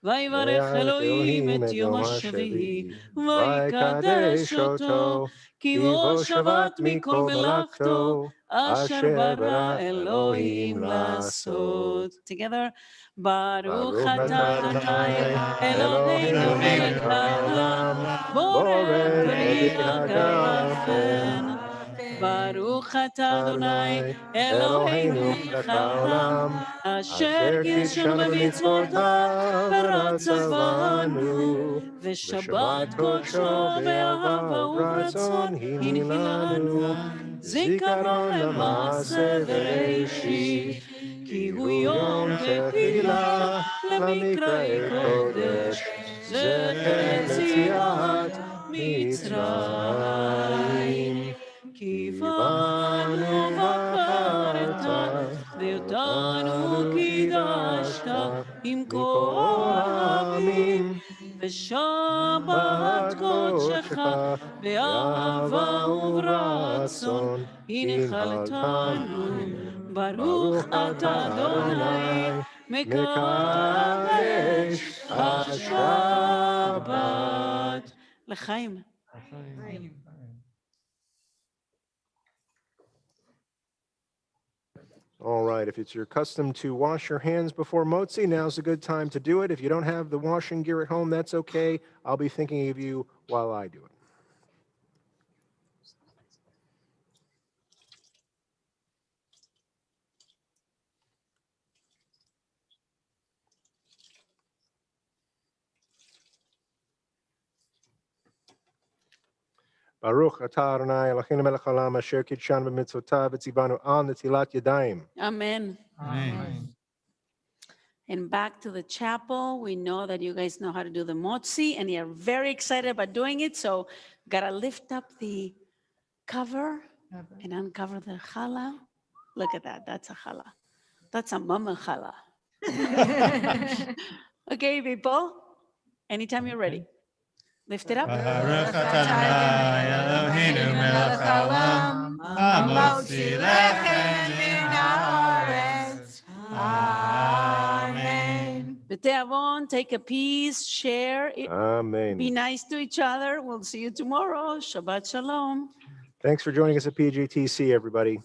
Speaker 2: ויברך אלוהים את יום השביעי, ויקדש אותו, כי בו שבת מכל מלאכתו, אשר ברא אלוהים לעשות. Together, ברוך אתה אדוני אלוהינו מלך העולם, בורא פרי הגפן. ברוך אתה אדוני אלוהינו מלך העולם, אשר קידשנו במצוותיו ורצה בנו, ושבת קודשו באהבה וברצון הנהי לנו, זיכרון למעשה וראשית, כי הוא יום תחילה למקראי קודש, זכר ליציאת מצרים. כי בנו בחרת ואותנו קידשת עם כל העמים, ושבת קודשך באהבה וברצון הנחלתנו. ברוך אתה אדוני מקדש השבת. לחיים.
Speaker 1: All right, if it's your custom to wash your hands before Motzi, now's a good time to do it. If you don't have the washing gear at home, that's okay. I'll be thinking of you while I do it. Baruch atah Adonai Eloheinu melech haolam asher kidshanu b'mitzvotav v'tzivanu al netilat yadayim.
Speaker 2: Amen.
Speaker 4: Amen.
Speaker 2: And back to the chapel. We know that you guys know how to do the motzi and you're very excited about doing it. So gotta lift up the cover and uncover the challah. Look at that. That's a challah. That's a mama challah. Okay, people. Anytime you're ready. Lift it up.
Speaker 11: Baruch Adonai Eloheinu melech haolam, hamotzi lechem min haaretz. Amen.
Speaker 2: B'te'avon, take a piece, share.
Speaker 1: Amen.
Speaker 2: Be nice to each other. We'll see you tomorrow. Shabbat Shalom.
Speaker 1: Thanks for joining us at PGTC, everybody.